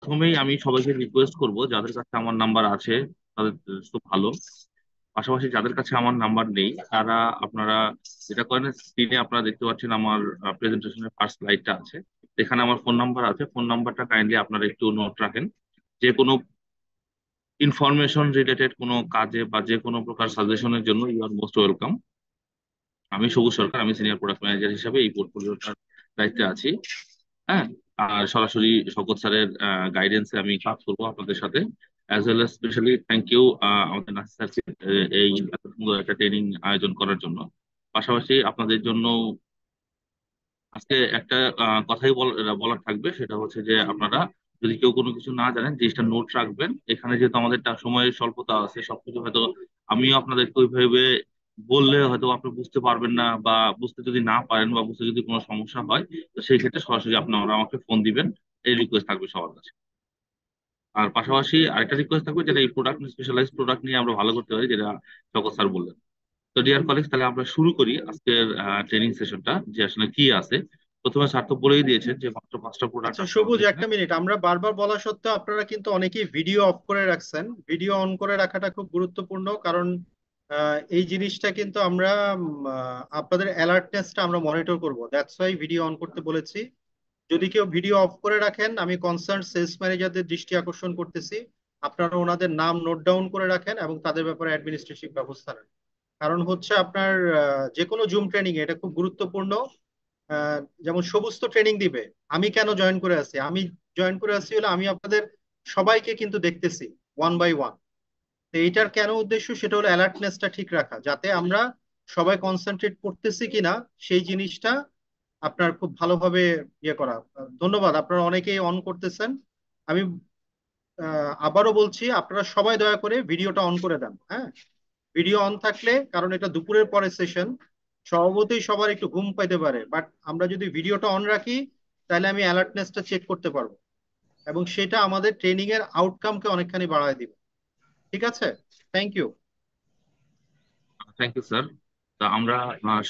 প্রথমেই আমি সবাইকে রিকোয়েস্ট করব, যাদের কাছে আমার নাম্বার আছে তাদের তো ভালো। পাশাপাশি যাদের কাছে আমার নাম্বার নেই তারা, আপনারা যেটা করেন, স্ক্রিনে আপনারা দেখতে পাচ্ছেন আমার প্রেজেন্টেশনের ফার্স্ট স্লাইডটা আছে। এখানে আমার ফোন নাম্বার আছে, ফোন নাম্বারটা কাইন্ডলি আপনারা একটু নোট রাখেন। যে কোনো ইনফরমেশন রিলেটেড কোনো কাজে বা যে কোনো প্রকার সাজেশনের জন্য ইউ আর মোস্ট ওয়েলকাম। আমি সবুজ সরকার, আমি সিনিয়র প্রোডাক্ট ম্যানেজার হিসাবে এই পোর্টফোলিওটার দায়িত্বে আছি। হ্যাঁ, আর সরাসরি শওকত স্যারের গাইডেন্সে আমি কাজ করবো আপনাদের সাথে। As well as specially thank you আমাদের নাসির স্যারকে এই এত সুন্দর একটা ট্রেনিং আয়োজন করার জন্য। পাশাপাশি আপনাদের জন্য আজকে একটা কথাই বলার থাকবে, সেটা হচ্ছে যে আপনারা যদি কেউ কোনো কিছু না জানেন, জিনিসটা নোট রাখবেন। এখানে যেহেতু আমাদের সময়ের স্বল্পতা আছে, সবকিছু হয়তো আমিও আপনাদেরকে ওইভাবে বললে হয়তো আপনি বুঝতে পারবেন না, বা বুঝতে যদি না পারেন বা বুঝতে যদি কোনো সমস্যা হয়, তো সেই ক্ষেত্রে সরাসরি আপনারা আমাকে ফোন দিবেন। এই রিকোয়েস্ট থাকবে সবার কাছে। আর পাশাপাশি আরেকটা রিকোয়েস্ট থাকবে, যেটা এই প্রোডাক্ট স্পেশালাইজ প্রোডাক্ট নিয়ে আমরা ভালো করতে পারি, যেটা জগৎ স্যার বললেন। তো ডিয়ার কলিগস, তাহলে আমরা শুরু করি আজকের ট্রেনিং সেশনটা, যে আসলে কি আছে। প্রথমে স্যার তো বলেই দিয়েছেন যে মাত্র 5টা প্রোডাক্ট আচ্ছা আছে সবুজ, আমাদের এখানে। একটা মিনিট। আমরা বারবার বলা সত্ত্বেও আপনারা কিন্তু অনেকেই ভিডিও অফ করে রাখছেন। ভিডিও অন করে রাখাটা খুব গুরুত্বপূর্ণ, কারণ এই জিনিসটা কিন্তু আমরা আপনাদের অ্যালার্টনেসটা আমরা মনিটর করব। দ্যাটস ওয়াই ভিডিও অন করতে বলেছি। যদি কেউ ভিডিও অফ করে রাখেন, আমি কনসার্ন সেলস ম্যানেজারদের দৃষ্টি আকর্ষণ করতেছি, আপনারা ওনাদের নাম নোট ডাউন করে রাখেন এবং তাদের ব্যাপারে অ্যাডমিনিস্ট্রেটিভ ব্যবস্থা নেন। কারণ হচ্ছে আপনার যে কোনো জুম ট্রেনিং এটা খুব গুরুত্বপূর্ণ। যেমন সবুজ তো ট্রেনিং দিবে, আমি কেন জয়েন করে আছি? আমি জয়েন করে আছি হলে আমি আপনাদের সবাইকে কিন্তু দেখতেছি ওয়ান বাই ওয়ান। তো এইটার কেন উদ্দেশ্য, সেটা হলো অ্যালার্টনেসটা ঠিক রাখা, যাতে আমরা সবাই কনসেন্ট্রেট করতেছি কিনা সেই জিনিসটা আপনার খুব ভালোভাবে ইয়ে করা। ধন্যবাদ, আপনারা অনেকেই অন করতেছেন। আমি আবারও বলছি, আপনারা সবাই দয়া করে ভিডিওটা অন করে দেন। হ্যাঁ, ভিডিও অন থাকলে, কারণ এটা দুপুরের পরে সেশন, স্বভাবতই সবার একটু ঘুম পাইতে পারে, বাট আমরা যদি ভিডিওটা অন রাখি তাহলে আমি অ্যালার্টনেসটা চেক করতে পারবো এবং সেটা আমাদের ট্রেনিং এর আউটকামকে অনেকখানি বাড়ায় দিবে। ঠিক আছে, thank you. Thank you sir. তা আমরা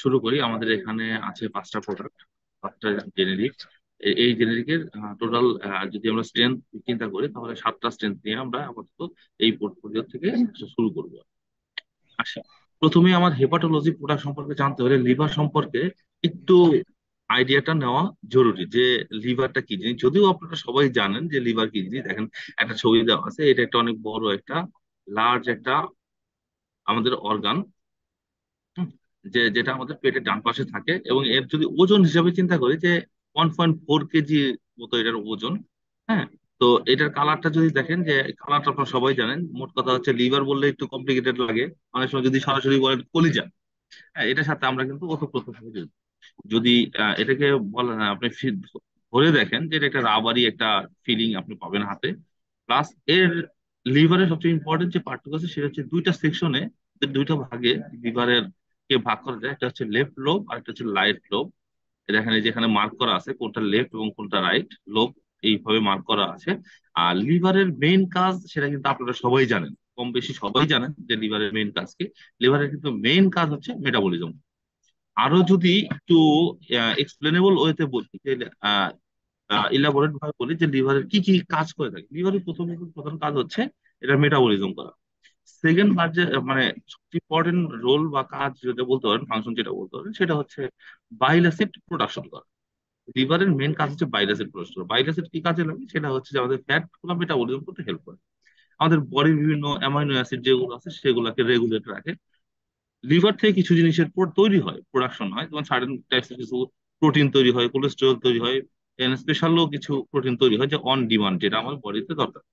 শুরু করি। আমাদের এখানে আছে 5টা প্রোডাক্ট, 5টা জেনেরিক। এই জেনেরিকের টোটাল যদি আমরা স্ট্রেংথ চিন্তা করি, তাহলে 7টা স্ট্রেংথ নিয়ে আমরা আপাতত এই পোর্টফোলিও থেকে শুরু করবো। আচ্ছা, প্রথমে আমার হেপাটোলজি প্রোডাক্ট সম্পর্কে জানতে হলে লিভার সম্পর্কে একটু আইডিয়াটা নেওয়া জরুরি, যে লিভারটা কি জিনিস। যদিও আপনারা সবাই জানেন যে লিভার কি জিনিস। দেখেন, একটা ছবি দেওয়া আছে, এটা একটা অনেক বড় একটা লার্জ একটা আমাদের অর্গান, যেটা আমাদের পেটের ডান পাশে থাকে। এবং এর যদি ওজন হিসাবে চিন্তা করি, যে 1.4 কেজি মতো এটার ওজন। হ্যাঁ, তো এটার কালারটা যদি দেখেন, যে কালারটা আপনারা সবাই জানেন। মোট কথা হচ্ছে, লিভার বললে একটু কমপ্লিকেটেড লাগে অনেক সময়, যদি সরাসরি বলেন কলিজা। হ্যাঁ, এটার সাথে আমরা কিন্তু ওতপ্রোতভাবে জড়িত। যদি এটাকে বলেন, আপনি ধরে দেখেন যে এটা একটা রাবারি একটা ফিলিং আপনি পাবেন হাতে। প্লাস এর লিভারের সবচেয়ে ইম্পর্টেন্ট যে পার্টটুকু আছে, সেটা হচ্ছে দুইটা সেকশনে, দুইটা ভাগে লিভারের কে ভাগ করা যায়। একটা হচ্ছে লেফট লোব আর একটা হচ্ছে রাইট লোব। দেখেন, এই যেখানে মার্ক করা আছে কোনটা লেফট এবং কোনটা রাইট লোব, এইভাবে মার্ক করা আছে। আর লিভারের মেইন কাজ সেটা কিন্তু আপনারা সবাই জানেন, কম বেশি সবাই জানেন যে লিভারের মেইন কাজ কি। লিভারের কিন্তু মেইন কাজ হচ্ছে মেটাবলিজম। আরো যদি একটু এক্সপ্লেনেবল ওয়েতে বলতে, ইলাবোরেট ভাবে বলি, যে লিভারের কি কি কাজ করে থাকে। লিভারের প্রথম প্রধান কাজ হচ্ছে এটা মেটাবলিজম করা। সেকেন্ড কাজ মানে সবচেয়ে ইম্পর্টেন্ট রোল বা কাজ যেটা বলতে পারেন, ফাংশন যেটা বলতে পারেন, সেটা হচ্ছে বাইল অ্যাসিড প্রোডাকশন করা। লিভারের মেন কাজ হচ্ছে বাইল অ্যাসিড প্রোডাকশন করা। বাইল অ্যাসিড কি কাজে লাগে, সেটা হচ্ছে যে আমাদের ফ্যাট গুলো মেটাবলিজম করতে হেল্প করে। আমাদের বডির বিভিন্ন অ্যামাইনো অ্যাসিড যেগুলো আছে সেগুলোকে রেগুলেট রাখে। লিভার থেকে কিছু জিনিসের তৈরি হয়, প্রোডাকশন হয়, যেমন সার্টেন টাইপস কিছু প্রোটিন তৈরি হয়, কোলেস্টেরল তৈরি হয়, স্পেশালও কিছু প্রোটিন তৈরি হয়, যে অন ডিমান্ড, যেটা আমার বডিতে দরকার।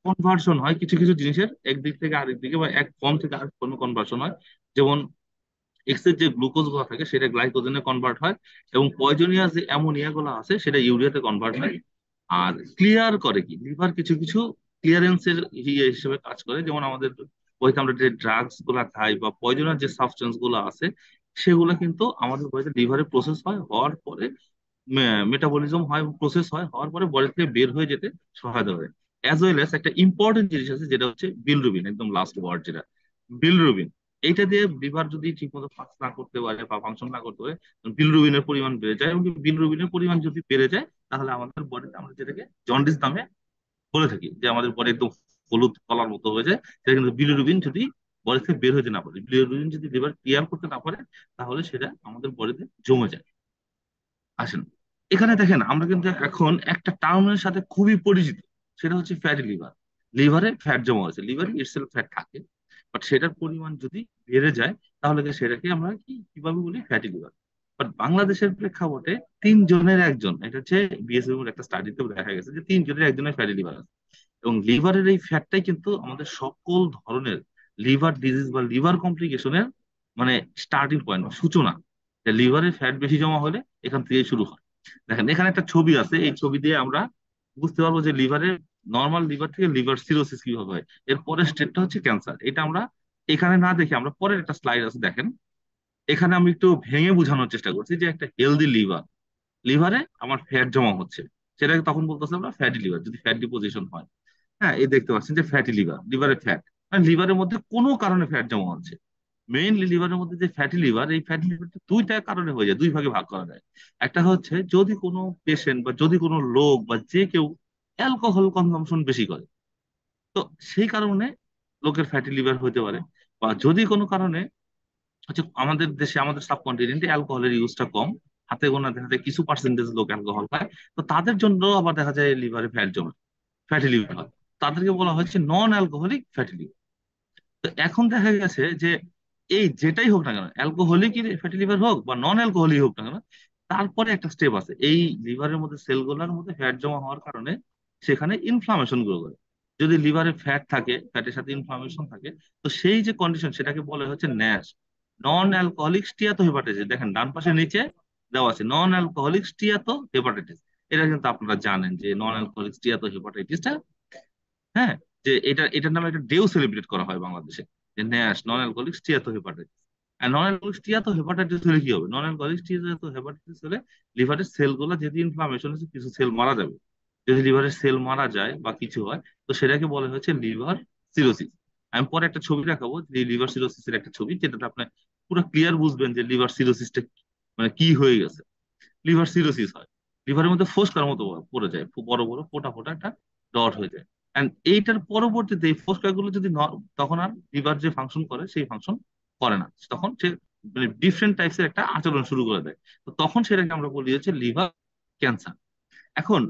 কনভার্সন হয় কিছু কিছু জিনিসের একদিক থেকে আরেক দিকে, বা এক ফর্ম থেকে আরেক ফর্মে কনভার্সন হয়। যেমন এক্স এর যে গ্লুকোজ গুলো থাকে সেটা গ্লাইকোজেনে কনভার্ট হয়, এবং পয়জনিয়াস যে অ্যামোনিয়া গুলো আছে সেটা ইউরিয়াতে কনভার্ট হয়। আর ক্লিয়ার করে কি, লিভার কিছু কিছু ক্লিয়ারেন্সের হিসেবে কাজ করে। যেমন আমাদের বইতে আমরা যে ড্রাগস গুলা খাই বা পয়জনাস যে সাবস্টেন্স গুলো আছে, সেগুলো কিন্তু আমাদের বইতে লিভারে প্রসেস হয়, হওয়ার পরে মেটাবলিজম হয়, প্রসেস হয়, হওয়ার পরে বডি থেকে বের হয়ে যেতে সহায়তা করে। অ্যাজ ওয়েল এস একটা ইম্পর্টেন্ট জিনিস আছে, যেটা হচ্ছে বিলরুবিন, একদম লাস্ট ওয়ার্ড যেটা বিলরুবিন। এইটা দিয়ে লিভার যদি ঠিকমতো কাজ না করতে পারে বা ফাংশন না করতে পারে, বিলরুবিনের পরিমাণ বেড়ে যায়। এবং বিলরুবিনের পরিমাণ যদি বেড়ে যায়, তাহলে আমাদের বডিতে আমরা যেটাকে জন্ডিস নামে বলে থাকি যে আমাদের বডি একদম হলুদ কলার মতো হয়ে যায়, সেটা কিন্তু বিলিরুবিন যদি বডি থেকে বের হতে না পারে, বিলিরুবিন যদি লিভার ক্লিয়ার করতে না পারে, তাহলে সেটা আমাদের বডিতে জমে যায়। আসেন, এখানে দেখেন আমরা কিন্তু এখন একটা টার্মের সাথে খুবই পরিচিত, সেটা হচ্ছে ফ্যাটি লিভার। লিভারে ফ্যাট জমা হয়েছে, লিভারে ইটসেলফ ফ্যাট থাকে, বাট সেটার পরিমাণ যদি বেড়ে যায়, তাহলে সেটাকে আমরা কিভাবে বলি, ফ্যাটি লিভার। বাট বাংলাদেশের প্রেক্ষাপটে 3 জনের 1জন, এটা হচ্ছে বিএসএফ এর একটা স্টাডিতে দেখা গেছে যে 3 জনের 1জনের ফ্যাটি লিভার আছে। এবং লিভারের এই ফ্যাটটাই কিন্তু আমাদের সকল ধরনের লিভার ডিজিজ বা লিভার কমপ্লিকেশনের মানে স্টার্টিং পয়েন্ট, সূচনা। লিভারের ফ্যাট বেশি জমা হলে এখান থেকে শুরু হয়। দেখেন এখানে একটা ছবি আছে, এই ছবি দিয়ে আমরা বুঝতে পারবো যে লিভারের নর্মাল লিভার থেকে লিভার সিরোসিস কিভাবে হয়। এর পরের স্টেপটা হচ্ছে ক্যান্সার। এটা আমরা এখানে না দেখে আমরা পরের একটা স্লাইড আছে দেখেন, এখানে আমি একটু ভেঙে বোঝানোর চেষ্টা করছি যে একটা হেলদি লিভার, লিভারে আমার ফ্যাট জমা হচ্ছে, সেটাকে তখন বলতেছে আমরা ফ্যাটি লিভার, যদি ফ্যাট ডিপোজিশন হয়। হ্যাঁ, এই দেখতে পাচ্ছেন যে ফ্যাটি লিভার, লিভারে ফ্যাট, মানে লিভারের মধ্যে কোনো কারণে ফ্যাট জমা হচ্ছে। মেইনলি লিভারের মধ্যে যে ফ্যাটি লিভার, এই ফ্যাটি লিভারটা 2টা কারণে হয়ে যায়, 2 ভাগে ভাগ করা যায়। একটা হচ্ছে যদি কোনো পেশেন্ট বা যদি কোনো লোক বা যে কেউ অ্যালকোহল কনজাম্পশন বেশি করে, তো সেই কারণে লোকের ফ্যাটি লিভার হতে পারে। বা যদি কোনো কারণে হচ্ছে আমাদের দেশে, আমাদের সাবকন্টিনেন্টে অ্যালকোহলের ইউজটা কম, হাতে গোনা দেখা যায় কিছু পার্সেন্টেজ লোক অ্যালকোহল খায়, তো তাদের জন্য আবার দেখা যায় লিভারে ফ্যাট জমে, ফ্যাটি লিভার হয়। তাদেরকে বলা হচ্ছে নন অ্যালকোহলিক ফ্যাটি লিভার। তো এখন দেখা গেছে যে এই যেটাই হোক না কেন, অ্যালকোহলিক ফ্যাটি লিভার হোক বা নন অ্যালকোহলিক হোক না কেন, তারপরে একটা স্টেপ আছে, এই লিভারের মধ্যে সেলগুলোর মধ্যে ফ্যাট জমা হওয়ার কারণে সেখানে ইনফ্লামেশন গ্রো করে। যদি লিভারে ফ্যাট থাকে, ফ্যাটের সাথে ইনফ্লামেশন থাকে, তো সেই যে কন্ডিশন সেটাকে বলে হচ্ছে ন্যাশ, নন অ্যালকোহলিক স্টিয়াতো হেপাটাইটিস। দেখেন ডান পাশে নিচে দেওয়া আছে নন অ্যালকোহলিক স্টিয়াতো হেপাটাইটিস। এটা কিন্তু আপনারা জানেন যে নন অ্যালকোহলিক স্টিয়াতো হেপাটাইটিসটা, হ্যাঁ, যে এটার নামে একটা ডেও সেলিব্রেট করা হয় বাংলাদেশে, যে ন্যাশ, নন অ্যালকোহলিক স্টিয়াতো হেপাটাইটিস। আর নন অ্যালকোহলিক স্টিয়াতো হেপাটাইটিস হলে কি হবে, নন অ্যালকোহলিক স্টিয়াতো হেপাটাইটিস হলে লিভারের সেলগুলো যদি ইনফ্লামেশন হচ্ছে, কিছু সেল মারা যাবে। যদি লিভারের সেল মারা যায় বা কিছু হয়, তো সেটাকে বলা হচ্ছে লিভার সিরোসিস। আমি পরে একটা ছবি দেখাবো, যে লিভার সিরোসিসের একটা ছবি, যেটাতে আপনি পুরো ক্লিয়ার বুঝবেন যে লিভার সিরোসিসটা মানে কি হয়ে গেছে। লিভার সিরোসিস হয়, লিভারের মধ্যে ফোসকার মতো পড়ে যায়, খুব বড় বড় ফোটা ফোটা একটা ডট হয়ে যায়। এন্ড এইটার পরবর্তীতে এই ফোসকা গুলো যদি তখন আর লিভার যে ফাংশন করে সেই ফাংশন করে না, তখন সে মানে ডিফারেন্ট টাইপস এর একটা আচরণ শুরু করে দেয়। তো তখন সেটাকে আমরা বলি হচ্ছে লিভার ক্যান্সার। এখন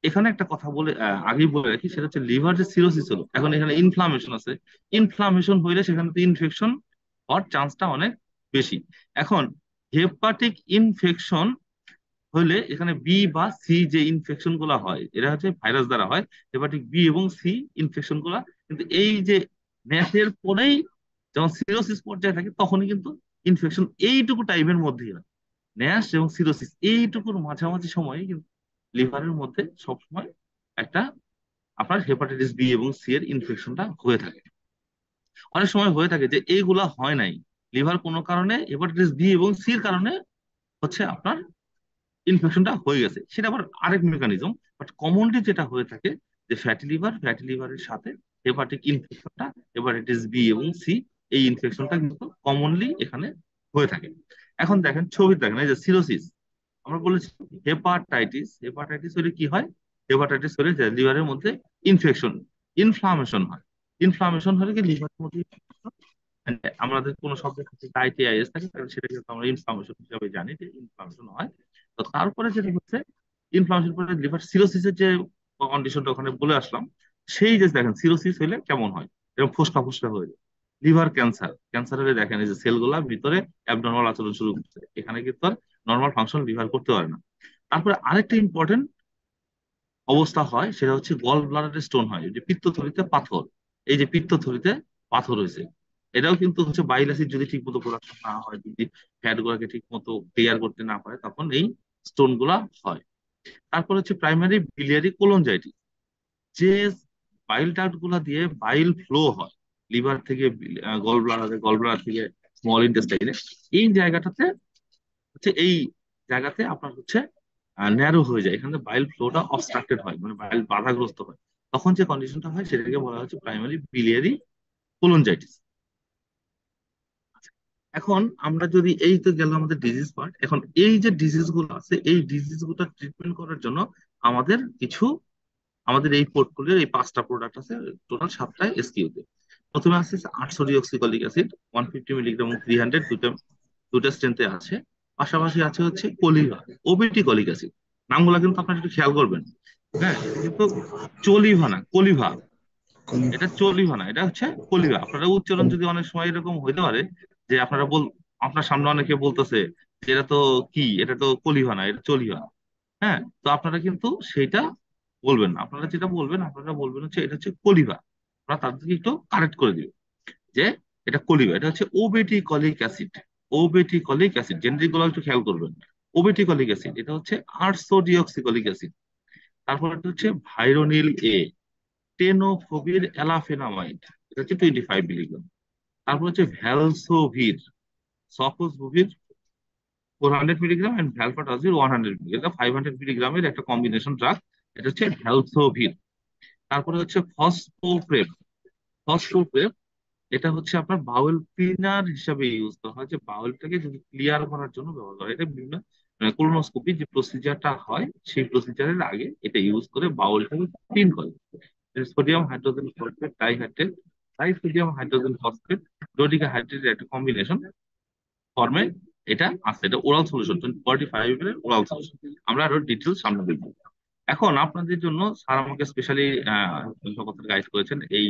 এখানে একটা কথা বলে আগেই বলে রাখি, সেটা হচ্ছে লিভার যে সিরোসিস হলো, এখন এখানে ইনফ্লামেশন আছে, ইনফ্লামেশন হইলে সেখানে তো ইনফেকশন হওয়ার চান্সটা অনেক বেশি। এখন হেপাটিক ইনফেকশন হলে এখানে বি বা সি যে ইনফেকশন গুলা হয়, এটা হচ্ছে ভাইরাস দ্বারা হয়, হেপাটিক বি এবং সি ইনফেকশন গুলা। কিন্তু এই যে ন্যাসের পরেই যখন সিরোসিস পর্যায়ে থাকে, তখনই কিন্তু ইনফেকশন এইটুকু টাইমের মধ্যেই হয়। ন্যাশ এবং সিরোসিস এইটুকুর মাঝামাঝি সময়ে কিন্তু লিভারের মধ্যে সবসময় একটা আপনার হেপাটাইটিস বি এবং সি এর ইনফেকশনটা হয়ে থাকে। অনেক সময় হয়ে থাকে যে এইগুলা হয় নাই, লিভার কোনো কারণে হেপাটাইটিস বি এবং সি এর কারণে হচ্ছে আপনার ইনফেকশনটা হয়ে গেছে, সেটা আবার আরেক মেকানিজম। বাট কমনলি যেটা হয়ে থাকে যে ফ্যাটি লিভার, ফ্যাটি লিভারের সাথে হেপাটিক ইনফেকশনটা, হেপাটাইটিস বি এবং সি, এই ইনফেকশনটা কিন্তু কমনলি এখানে হয়ে থাকে। এখন দেখেন ছবি দেখেন, এই যে সিরোসিস, আমরা বলেছি হেপাটাইটিস, হেপাটাইটিস হলে কি হয়, হেপাটাইটিস হলে যে লিভারের মধ্যে ইনফেকশন, ইনফ্লামেশন হয়। ইনফ্লামেশন হলে কি লিভারের মধ্যে inflammation, and আমাদের কোনো শব্দের ক্ষেত্রে আইটিআইএস থাকে, তাহলে সেটা কিন্তু আমরা ইনফ্লামেশন হিসাবে জানি যে ইনফ্লামেশন হয়। তো তারপরে যেটা হচ্ছে ইনফ্লামেশন পরে লিভার সিরোসিসের যে কন্ডিশনটা ওখানে বলে আসলাম, সেই যে দেখেন সিরোসিস হইলে কেমন হয়, এরকম ফোসকা ফোসকা হয়ে যায়। লিভার ক্যান্সার, ক্যান্সার হলে দেখেন এই যে সেলগুলা ভিতরে অ্যাবনর্মাল আচরণ শুরু করছে, এখানে কিন্তু আর নর্মাল ফাংশন লিভার করতে পারে না। তারপরে আরেকটা ইম্পর্টেন্ট অবস্থা হয়, সেটা হচ্ছে গল ব্লাডারে স্টোন হয়, যে পিত্তথলিতে পাথর। এই যে পিত্তথলিতে পাথর হয়েছে, এটাও কিন্তু হচ্ছে বাইল অ্যাসিড যদি ঠিক মতো প্রোডাকশন না হয়, যদি ফ্যাট গুলাকে ঠিক মতো ক্লিয়ার করতে না পারে, তখন এই স্টোন গুলা হয়। তারপর হচ্ছে প্রাইমারি বিলিয়ারি কোলনজাইটিস, যে বাইল ডাক্ট গুলা দিয়ে বাইল ফ্লো হয় লিভার থেকে গল ব্লাডারে, গল ব্লাডার থেকে স্মল ইন্টেস্টাইনে, এই জায়গাটাতে হচ্ছে এই জায়গাতে আপনার হচ্ছে ন্যারো হয়ে যায়, এখানে বাইল ফ্লোটা অবস্ট্রাক্টেড হয়, মানে বাইল বাধাগ্রস্ত হয়। তখন যে কন্ডিশনটা হয় সেটাকে বলা হচ্ছে প্রাইমারি বিলিয়ারি কোলনজাইটিস। এখন আমরা যদি, এই তো গেল আমাদের ডিজিজ পার্ট, এখন এই যে ডিজিজ গুলো আছে, এই ডিজিজ গুলো ট্রিটমেন্ট করার জন্য আমাদের কিছু আমাদের এই পোর্টফোলিওর এই 5টা প্রোডাক্ট আছে, টোটাল 7টা এসকিউতে। প্রথমে আছে 800 ডিঅক্সিকলিক অ্যাসিড 150 মিলিগ্রাম এবং 300, দুটো দুটো স্ট্রেন্থে আছে। পাশাপাশি আছে হচ্ছে কলিভা, ওবিটি কলিক অ্যাসিড। নামগুলো কিন্তু আপনারা একটু খেয়াল করবেন। হ্যাঁ, এটা কিন্তু চলিভা না, কলিভা। এটা চলিভা না, এটা হচ্ছে কলিভা। আপনারা উচ্চারণ যদি অনেক সময় এরকম হইতে পারে যে আপনার সামনে অনেকে বলতেছে যে এটা তো কি, এটা তো কলিভা না, এটা চলিভা। হ্যাঁ, তো আপনারা কিন্তু সেটা বলবেন না। আপনারা যেটা বলবেন, আপনারা বলবেন হচ্ছে এটা হচ্ছে কলিভা। আপনারা তাদেরকে একটু কারেক্ট করে দিবেন যে এটা কলিভা, এটা হচ্ছে obeticholic acid. Obeticholic acid, generic গুলো একটু খেয়াল করবেন। ওবেটি কলিক অ্যাসিড এটা হচ্ছে 800 ডিঅক্সিকলিক অ্যাসিড। তারপর এটা হচ্ছে ভাইরোনিল এ, টেনোফোভির অ্যালাফেনামাইড, এটা হচ্ছে 25 মিলিগ্রাম। তারপর হচ্ছে ভ্যালসোভির, সফোসবুভির 400 মিলিগ্রাম, এন্ড ভ্যালপাটাজির 100 মিলিগ্রাম, 500 মিলিগ্রামের একটা কম্বিনেশন ড্রাগ। এটা হচ্ছে ভ্যালসোভির। তারপরে হচ্ছে ফসফোপ্রেপ। ফসফোপ্রেপ এটা হচ্ছে আপনার বাউল ক্লিনার হিসাবে ইউজ করা হয়, যে বাউলটাকে যদি ক্লিয়ার করার জন্য ব্যবহার করা হয়। এটা বিভিন্ন কোলোনোস্কোপি যে প্রসিজারটা হয়, সেই প্রসিজারের আগে এটা ইউজ করে বাউলটাকে ক্লিন করে। Sodium hydrogen phosphate dihydrate, sodium hydrogen phosphate ডোডিকা হাইড্রেটের একটা কম্বিনেশন ফর্মে এটা আছে। এটা ওরাল সলিউশন, 45 এর ওরাল সলিউশন। আমরা আরো ডিটেলস সামনে দেখবো। এখন আপনাদের জন্য স্যার আমাকে স্পেশালি কথাটা গাইড করেছেন এই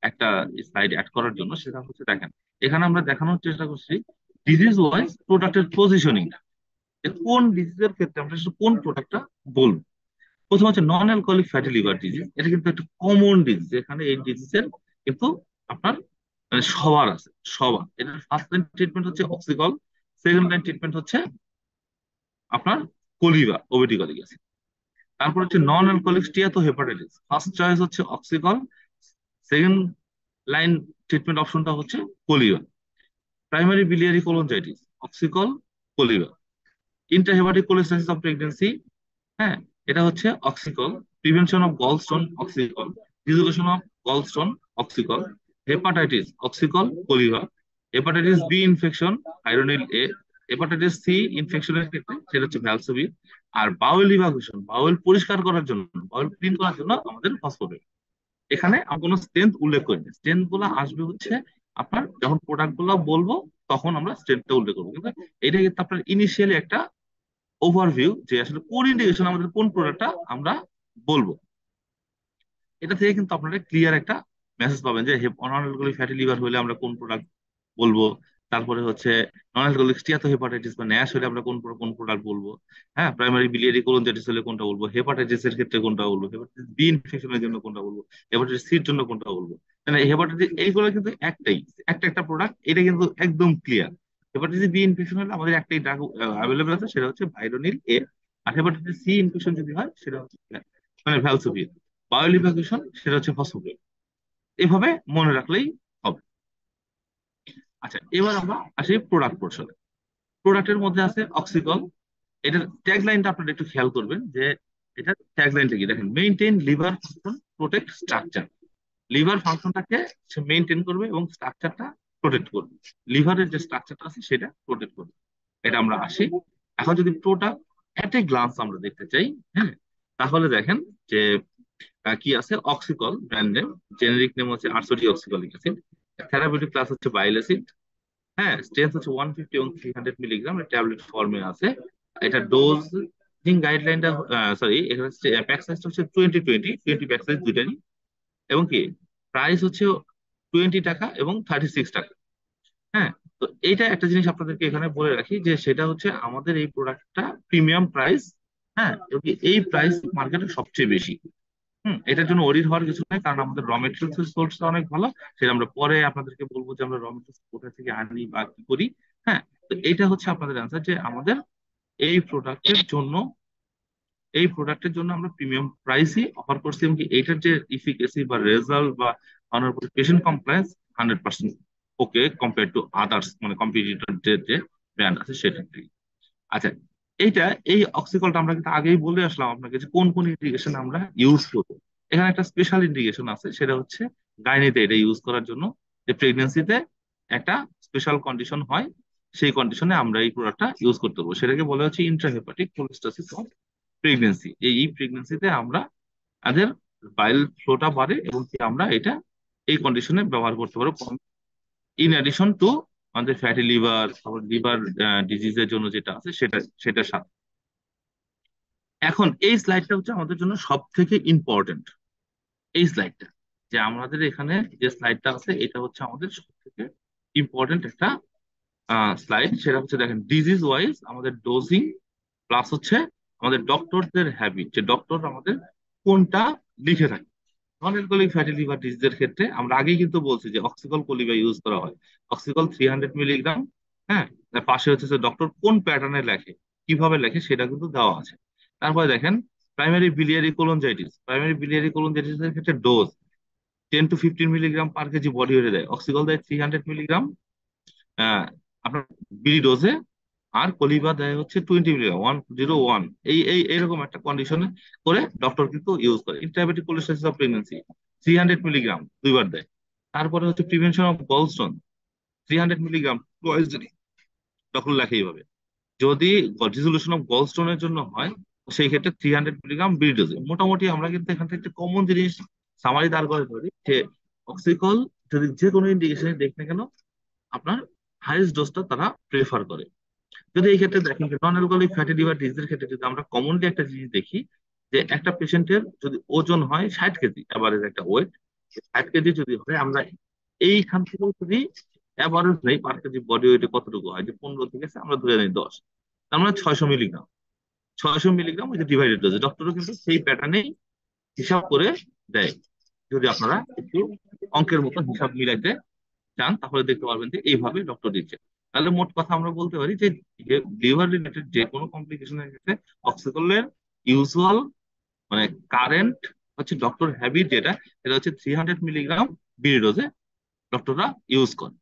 একটা স্লাইড অ্যাড করার জন্য। সেটা হচ্ছে দেখেন, এখানে আমরা দেখানোর চেষ্টা করছি ডিজিজ ওয়াইজ প্রোডাক্টের পজিশনিং, যে কোন ডিজিজের ক্ষেত্রে আমরা আসলে কোন প্রোডাক্টটা বলবো। প্রথম হচ্ছে non alcoholic fatty liver disease. এটা কিন্তু একটা কমন ডিজিজ, এখানে এই ডিজিজের কিন্তু আপনার সবার আছে, সবার। এটার ফার্স্ট লাইন ট্রিটমেন্ট হচ্ছে অক্সিকল, সেকেন্ড লাইন ট্রিটমেন্ট হচ্ছে আপনার কলিভা, ওবেটিকলিক অ্যাসিড। তারপর হচ্ছে non alcoholic steatohepatitis, first choice হচ্ছে অক্সিকল, সেকেন্ড লাইন ট্রিটমেন্ট অপশনটা হচ্ছে কলিভা। প্রাইমারি বিলিয়ারি কোলনজাইটিস, অক্সিকল, কলিভা। ইন্ট্রাহেপাটিক কোলেস্টাসিস অফ প্রেগন্যান্সি, হ্যাঁ, এটা হচ্ছে অক্সিকল। প্রিভেনশন অফ গলস্টোন, অক্সিকল। রিজলিউশন অফ গলস্টোন, অক্সিকল। হেপাটাইটিস, অক্সিকল, কলিভা। হেপাটাইটিস বি ইনফেকশন, আয়রোনিল এ। হেপাটাইটিস সি ইনফেকশনের ক্ষেত্রে সেটা হচ্ছে ভ্যালসোভির। আর বাউল ইভাকুয়েশন, বাউল পরিষ্কার করার জন্য, বাউল ক্লিন করার জন্য আমাদের ফসফেট। এখানে আমি কোনো স্ট্রেংথ উল্লেখ করিনি, স্ট্রেংথ গুলো আসবে হচ্ছে আপনার যখন প্রোডাক্ট গুলো বলবো, তখন আমরা স্ট্রেংথটা উল্লেখ করবো। কিন্তু এটা কিন্তু আপনার ইনিশিয়ালি একটা ওভারভিউ, যে আসলে কোন ইন্ডিকেশন আমাদের কোন প্রোডাক্টটা আমরা বলবো। এটা থেকে কিন্তু আপনারা ক্লিয়ার একটা মেসেজ পাবেন যে নন অ্যালকোহলিক ফ্যাটি লিভার হলে আমরা কোন প্রোডাক্ট বলবো। তারপরে হচ্ছে নন অ্যালকোহলিক স্টিয়াতো হেপাটাইটিস বা ন্যাশ হলে আমরা কোন কোন প্রোডাক্ট বলবো। হ্যাঁ, প্রাইমারি বিলিয়ারি কোলনজাইটিস হলে কোনটা বলবো, হেপাটাইটিস এর ক্ষেত্রে কোনটা বলবো, হেপাটাইটিস বি ইনফেকশনের জন্য কোনটা বলবো, হেপাটাইটিস সির জন্য কোনটা বলবো। মানে হেপাটাইটিস এইগুলো কিন্তু একটাই, একটা একটা প্রোডাক্ট, এটা কিন্তু একদম ক্লিয়ার। হেপাটাইটিস বি ইনফেকশন হলে আমাদের একটাই ড্রাগ অ্যাভেলেবল আছে, সেটা হচ্ছে ভাইরোনিল এ। আর হেপাটাইটিস সি ইনফেকশন যদি হয় সেটা হচ্ছে মানে ভ্যালসোভির। বায়োলিফিকেশন সেটা হচ্ছে ফসফেট। এভাবে মনে রাখলেই হবে। আচ্ছা, এবার আমরা আসি প্রোডাক্ট পোর্শনে। প্রোডাক্টের মধ্যে আছে অক্সিকল। এটার ট্যাগ লাইনটা আপনারা একটু খেয়াল করবেন যে এটা ট্যাগ লাইনটা কি দেখেন, maintain liver function, protect structure. Liver ফাংশনটাকে সে মেইনটেইন করবে এবং স্ট্রাকচারটা প্রোটেক্ট করবে। লিভারের যে স্ট্রাকচারটা আছে সেটা প্রোটেক্ট করবে। এটা আমরা আসি। এখন যদি প্রোডাক্ট এট এ গ্লান্স আমরা দেখতে চাই, হ্যাঁ, তাহলে দেখেন যে কি আছে। অক্সিকল ব্র্যান্ড নেম, জেনেরিক নেম হচ্ছে 800 অক্সিকলিক অ্যাসিড। থেরাপিউটিক ক্লাস হচ্ছে বাইল অ্যাসিড। হ্যাঁ, স্ট্রেংথ হচ্ছে 150 এবং 300 মিলিগ্রাম, ট্যাবলেট ফর্মে আছে। এটা ডোজিং গাইডলাইনটা, সরি, এখানে প্যাক সাইজটা হচ্ছে 20 20 প্যাক সাইজ দুইটারই। এবং কি প্রাইস হচ্ছে 20 টাকা এবং 36 টাকা। হ্যাঁ, তো এইটা একটা জিনিস আপনাদেরকে এখানে বলে রাখি যে সেটা হচ্ছে আমাদের এই প্রোডাক্টটা প্রিমিয়াম প্রাইস। হ্যাঁ, এবং কি এই প্রাইস মার্কেটে সবচেয়ে বেশি। এটার জন্য ওরিড হওয়ার কিছু নাই, কারণ আমাদের র মেটেরিয়ালস সোর্সটা অনেক ভালো। সেটা আমরা পরে আপনাদেরকে বলবো যে আমরা র মেটেরিয়ালস কোথা থেকে আনি বা কি করি। হ্যাঁ, তো এইটা হচ্ছে আপনাদের অ্যান্সার, যে আমাদের এই প্রোডাক্টের জন্য এই প্রোডাক্টের জন্য আমরা প্রিমিয়াম প্রাইসই অফার করছি, এবং কি এইটার যে ইফিকেসি বা রেজাল্ট বা honour patient compliance 100% okay compare to others, মানে কম্পিটিটর যে ব্র্যান্ড আছে সেটার থেকে। আচ্ছা, এইটা এই অক্সিকলটা আমরা কিন্তু আগেই বলে আসলাম আপনাকে যে কোন কোন ইন্ডিকেশন আমরা ইউজ করবো। এখানে একটা স্পেশাল ইন্ডিকেশন আছে, সেটা হচ্ছে গাইনিতে এটা ইউজ করার জন্য, যে প্রেগনেন্সিতে একটা স্পেশাল কন্ডিশন হয়, সেই কন্ডিশনে আমরা এই প্রোডাক্টটা ইউজ করতে পারবো। সেটাকে বলা হচ্ছে ইন্ট্রাহেপাটিক কোলেস্টাসিস অফ প্রেগনেন্সি। এই প্রেগনেন্সিতে আমরা তাদের বাইল ফ্লোটা বাড়ে এবং কি আমরা এটা এই কন্ডিশনে ব্যবহার করতে পারবো, ইন অ্যাডিশন টু আমাদের ফ্যাটি লিভার, লিভার ডিজিজের জন্য যেটা আছে সেটার সাথে। এখন এই স্লাইডটা হচ্ছে আমাদের জন্য সব থেকে ইম্পর্টেন্ট। এই স্লাইডটা, যে আমাদের এখানে যে স্লাইডটা আছে এটা হচ্ছে আমাদের সব থেকে ইম্পর্টেন্ট একটা স্লাইড। সেটা হচ্ছে দেখেন ডিজিজ ওয়াইজ আমাদের ডোজিং প্লাস হচ্ছে আমাদের ডক্টরদের হ্যাবিট, যে ডক্টর আমাদের কোনটা লিখে থাকে। নন অ্যালকোহলিক ফ্যাটি লিভার ডিজিজের ক্ষেত্রে আমরা আগেই কিন্তু বলছি যে অক্সিকল কোলিবা ইউজ করা হয়, অক্সিকল 300 মিলিগ্রাম। হ্যাঁ, তার পাশে হচ্ছে যে ডক্টর কোন প্যাটার্নে লেখে, কিভাবে লেখে সেটা কিন্তু দেওয়া আছে। তারপরে দেখেন প্রাইমারি বিলিয়ারি কোলনজাইটিস এর ক্ষেত্রে dose 10 to 15 milligram per KG body ওয়েটে দেয়, অক্সিকল দেয় 300 মিলিগ্রাম আপনার বিডি ডোজে, আর কলিবা দেয় হচ্ছে 20 মিলিগ্রাম 101, এইরকম একটা কন্ডিশনে করে ডক্টর কিন্তু ইউজ করে। ইন্টারবেটিক কোলেস্টাসিস অফ প্রেগন্যান্সি 300 মিলিগ্রাম দুইবার দেয়। তারপরে হচ্ছে prevention of gallstone 300 milligram twice daily, doctor লেখে এইভাবে। যদি রিজলিউশন অফ গলস্টোনের জন্য হয় সেই ক্ষেত্রে 300 মিলিগ্রাম বিডি ডোজে। মোটামুটি আমরা কিন্তু এখান থেকে একটা কমন জিনিস সামারি দাঁড় করে ধরি যে অক্সিকল যদি যে কোনো ইন্ডিকেশনে দেখ না কেন আপনার হাইয়েস্ট ডোজটা তারা প্রেফার করে। যদি এই ক্ষেত্রে দেখেন যে নন অ্যালকোহলিক ফ্যাটি লিভার ডিজিজের ক্ষেত্রে যদি আমরা কমনলি একটা জিনিস দেখি, যে একটা পেশেন্টের যদি ওজন হয় 60 কেজি, এভারেজ একটা ওয়েট 60 কেজি যদি হয়, আমরা এইখান থেকে যদি অ্যাভারেজ নেই পার কেজি বডি ওয়েটে কতটুকু হয়, যে 15 থেকে আমরা ধরে নিই 10, তার মানে 600 মিলিগ্রাম। 600 মিলিগ্রাম ওই যে ডিভাইডেড ডোজ, ডক্টরও কিন্তু সেই প্যাটার্নেই হিসাব করে দেয়। যদি আপনারা একটু অঙ্কের মতো হিসাব মিলাইতে চান তাহলে দেখতে পারবেন যে এইভাবে ডক্টর দিচ্ছে। তাহলে মোট কথা আমরা বলতে পারি যে লিভার রিলেটেড যে কোনো কমপ্লিকেশনের ক্ষেত্রে অক্সিকলের ইউজুয়াল মানে কারেন্ট হচ্ছে ডক্টর হ্যাবিট যেটা, এটা হচ্ছে 300 মিলিগ্রাম বিডি ডোজে ডক্টররা ইউজ করে।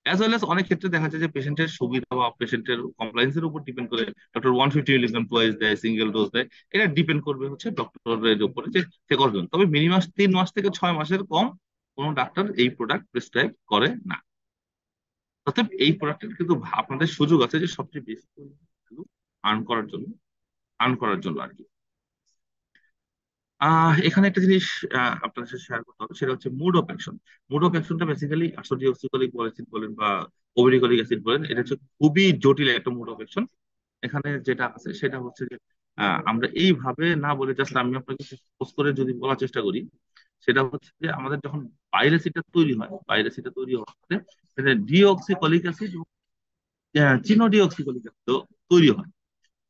অ্যাজ ওয়েল এস অনেক ক্ষেত্রে দেখা যায় যে পেশেন্টের সুবিধা বা পেশেন্টের কমপ্লায়েন্সের উপর ডিপেন্ড করে ডক্টর 150 মিলিগ্রাম টুয়াইস দেয়, সিঙ্গেল ডোজ দেয়। এটা ডিপেন্ড করবে হচ্ছে ডক্টরের উপরে যে সে কতজন। তবে মিনিমাম 3 মাস থেকে 6 মাসের কম কোনো ডাক্তার এই প্রোডাক্ট প্রেসক্রাইব করে না। অতএব এই প্রোডাক্টের কিন্তু আপনাদের সুযোগ আছে যে সবচেয়ে বেশি আর্ন করার জন্য, আর কি। এখানে একটা জিনিস আপনার সাথে শেয়ার করতে হবে, সেটা হচ্ছে mode of action. Mode of অ্যাকশনটা বেসিক্যালি আসোডিওক্সিকোলিক অ্যাসিড বলেন বা ওবেরিকলিক অ্যাসিড বলেন, এটা হচ্ছে খুবই জটিল একটা মুড অফ অ্যাকশন। এখানে যেটা আছে সেটা হচ্ছে যে আমরা এইভাবে না বলে জাস্ট আমি আপনাকে পোস্ট করে যদি বলার চেষ্টা করি, সেটা হচ্ছে যে আমাদের যখন বাইরেসিটা তৈরি হয়, বাইরেসিটা তৈরি হচ্ছে ডিঅক্সিকলিক অ্যাসিড, চিনোডিঅক্সিকলিক অ্যাসিড তৈরি হয়।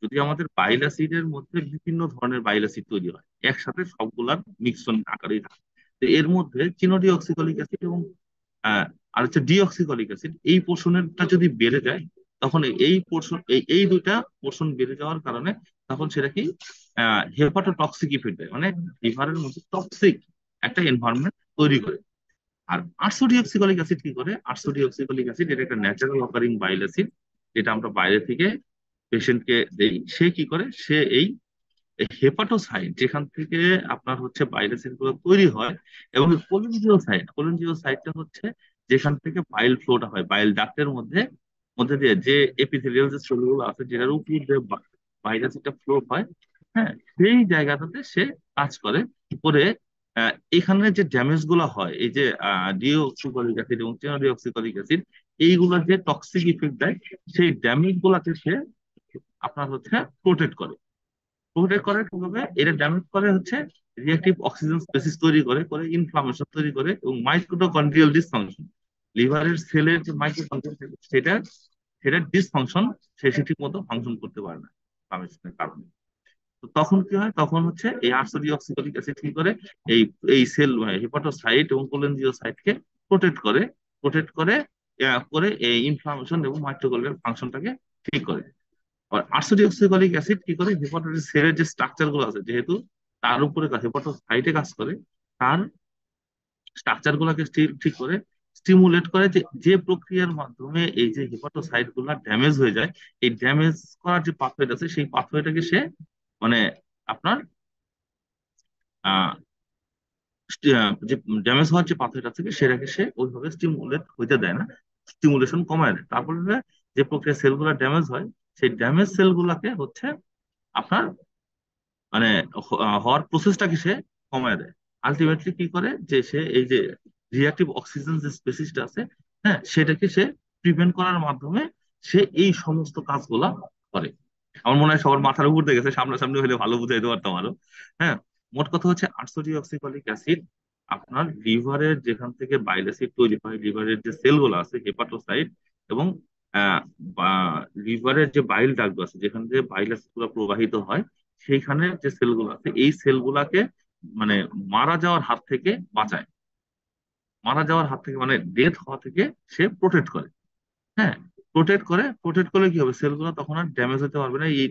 যদি আমাদের বাইল অ্যাসিডের মধ্যে বিভিন্ন ধরনের বাইল অ্যাসিড তৈরি হয়, একসাথে সবগুলার মিশ্রণ আকারেই থাকে। তো এর মধ্যে চিনোডিঅক্সিকলিক অ্যাসিড এবং আহ, আর হচ্ছে ডিঅক্সিকলিক অ্যাসিড এই পোর্শনেরটা যদি বেড়ে যায়, তখন এই পোর্শন এই দুইটা পোর্শন বেড়ে যাওয়ার কারণে তখন সেটা কি হেপাটোটক্সিক ইফেক্ট দেয়, মানে লিভারের মধ্যে টক্সিক একটা এনভায়রনমেন্ট তৈরি করে। আর আটসোডিঅক্সিকলিক অ্যাসিড কি করে, আটসোডিঅক্সিকলিক অ্যাসিড এটা একটা ন্যাচারাল অকারিং বাইল অ্যাসিড, যেটা আমরা বাইরে থেকে পেশেন্টকে দেই। সে কি করে, সে এই হেপাটোসাইট যেখান থেকে আপনার হচ্ছে বাইল অ্যাসিড গুলো তৈরি হয়, এবং কোলিনজিওসাইটটা হচ্ছে যেখান থেকে বাইল ফ্লোটা হয়, বাইল ডাক্টের মধ্যে মধ্যে দিয়ে যে এপিথেলিয়াল যে সেলগুলো আছে যেটার উপর দিয়ে বাইল অ্যাসিডটা ফ্লো হয়, হ্যাঁ, সেই জায়গাটাতে সে কাজ করে। করে এখানে যে ড্যামেজ গুলো হয়, এই যে ডিঅক্সিকলিক অ্যাসিড এবং চিনোডিঅক্সিকলিক অ্যাসিড এইগুলোর যে টক্সিক ইফেক্ট দেয়, সেই ড্যামেজ গুলাকে সে আপনার হচ্ছে প্রোটেক্ট করে। প্রোটেক্ট করে কিভাবে, এটা ড্যামেজ করে হচ্ছে রিঅ্যাক্টিভ অক্সিজেন স্পেসিস তৈরি করে, করে ইনফ্লামেশন তৈরি করে, এবং মাইটোকন্ড্রিয়াল ডিসফাংশন, লিভারের সেলের যে মাইটোকন্ড্রিয়া সেটা সেটার ডিসফাংশন, সে ঠিক মতো ফাংশন করতে পারে না ইনফ্লামেশনের কারণে। তো তখন কি হয়, তখন হচ্ছে এই আর্সোডিঅক্সিকলিক অ্যাসিড কি করে, এই এই সেল হেপাটোসাইট এবং কোলেনজিওসাইটকে প্রোটেক্ট করে, প্রোটেক্ট করে করে এই ইনফ্লামেশন এবং মাইটোকন্ড্রিয়াল ফাংশনটাকে ঠিক করে। আর আর্সোডিঅক্সিকলিক অ্যাসিড কি করে, হেপাটোসাইট সেলের যে স্ট্রাকচার গুলো আছে, যেহেতু তার উপরে হেপাটোসাইটে কাজ করে, তার স্ট্রাকচার গুলাকে ঠিক করে স্টিমুলেট করে, যে যে প্রক্রিয়ার মাধ্যমে এই যে হেপাটোসাইট গুলা ড্যামেজ হয়ে যায়, এই ড্যামেজ করার যে পাথওয়েটা আছে সেই পাথওয়েটাকে সে মানে আপনার যে ড্যামেজ হওয়ার যে পাথওয়েটা থেকে সেটাকে সে ওইভাবে স্টিমুলেট হইতে দেয় না, স্টিমুলেশন কমায় দেয়। তারপরে যে প্রক্রিয়া সেলগুলা ড্যামেজ হয়, সেই ড্যামেজ সেলগুলাকে হচ্ছে আপনার মানে হওয়ার প্রসেসটাকে সে কমায় দেয়। আলটিমেটলি কি করে যে সে এই যে রিঅ্যাক্টিভ অক্সিজেন যে স্পেসিসটা আছে, হ্যাঁ, সেটাকে সে প্রিভেন্ট করার মাধ্যমে সে এই সমস্ত কাজগুলা করে। আমার মনে হয় সবার মাথার উপর দিয়ে গেছে, সামনাসামনি হলে ভালো বুঝাইতে পারতাম আরো। হ্যাঁ, মোট কথা হচ্ছে আর্সোডিঅক্সিকলিক অ্যাসিড আপনার লিভারের যেখান থেকে বাইল অ্যাসিড তৈরি হয়, লিভারের যে সেলগুলো আছে হেপাটোসাইট এবং আহ, বা লিভারের যে বাইল ডাক্ট আছে যেখান থেকে বাইল অ্যাসিড গুলো প্রবাহিত হয়, সেইখানে যে সেলগুলো আছে এই সেলগুলাকে মানে মারা যাওয়ার হাত থেকে বাঁচায়। মারা যাওয়ার হাত থেকে মানে ডেথ হওয়া থেকে সে প্রোটেক্ট করে। হ্যাঁ, প্রোটেক্ট করলে কি হবে, সেলগুলো তখন আর ড্যামেজ হতে পারবে না, এই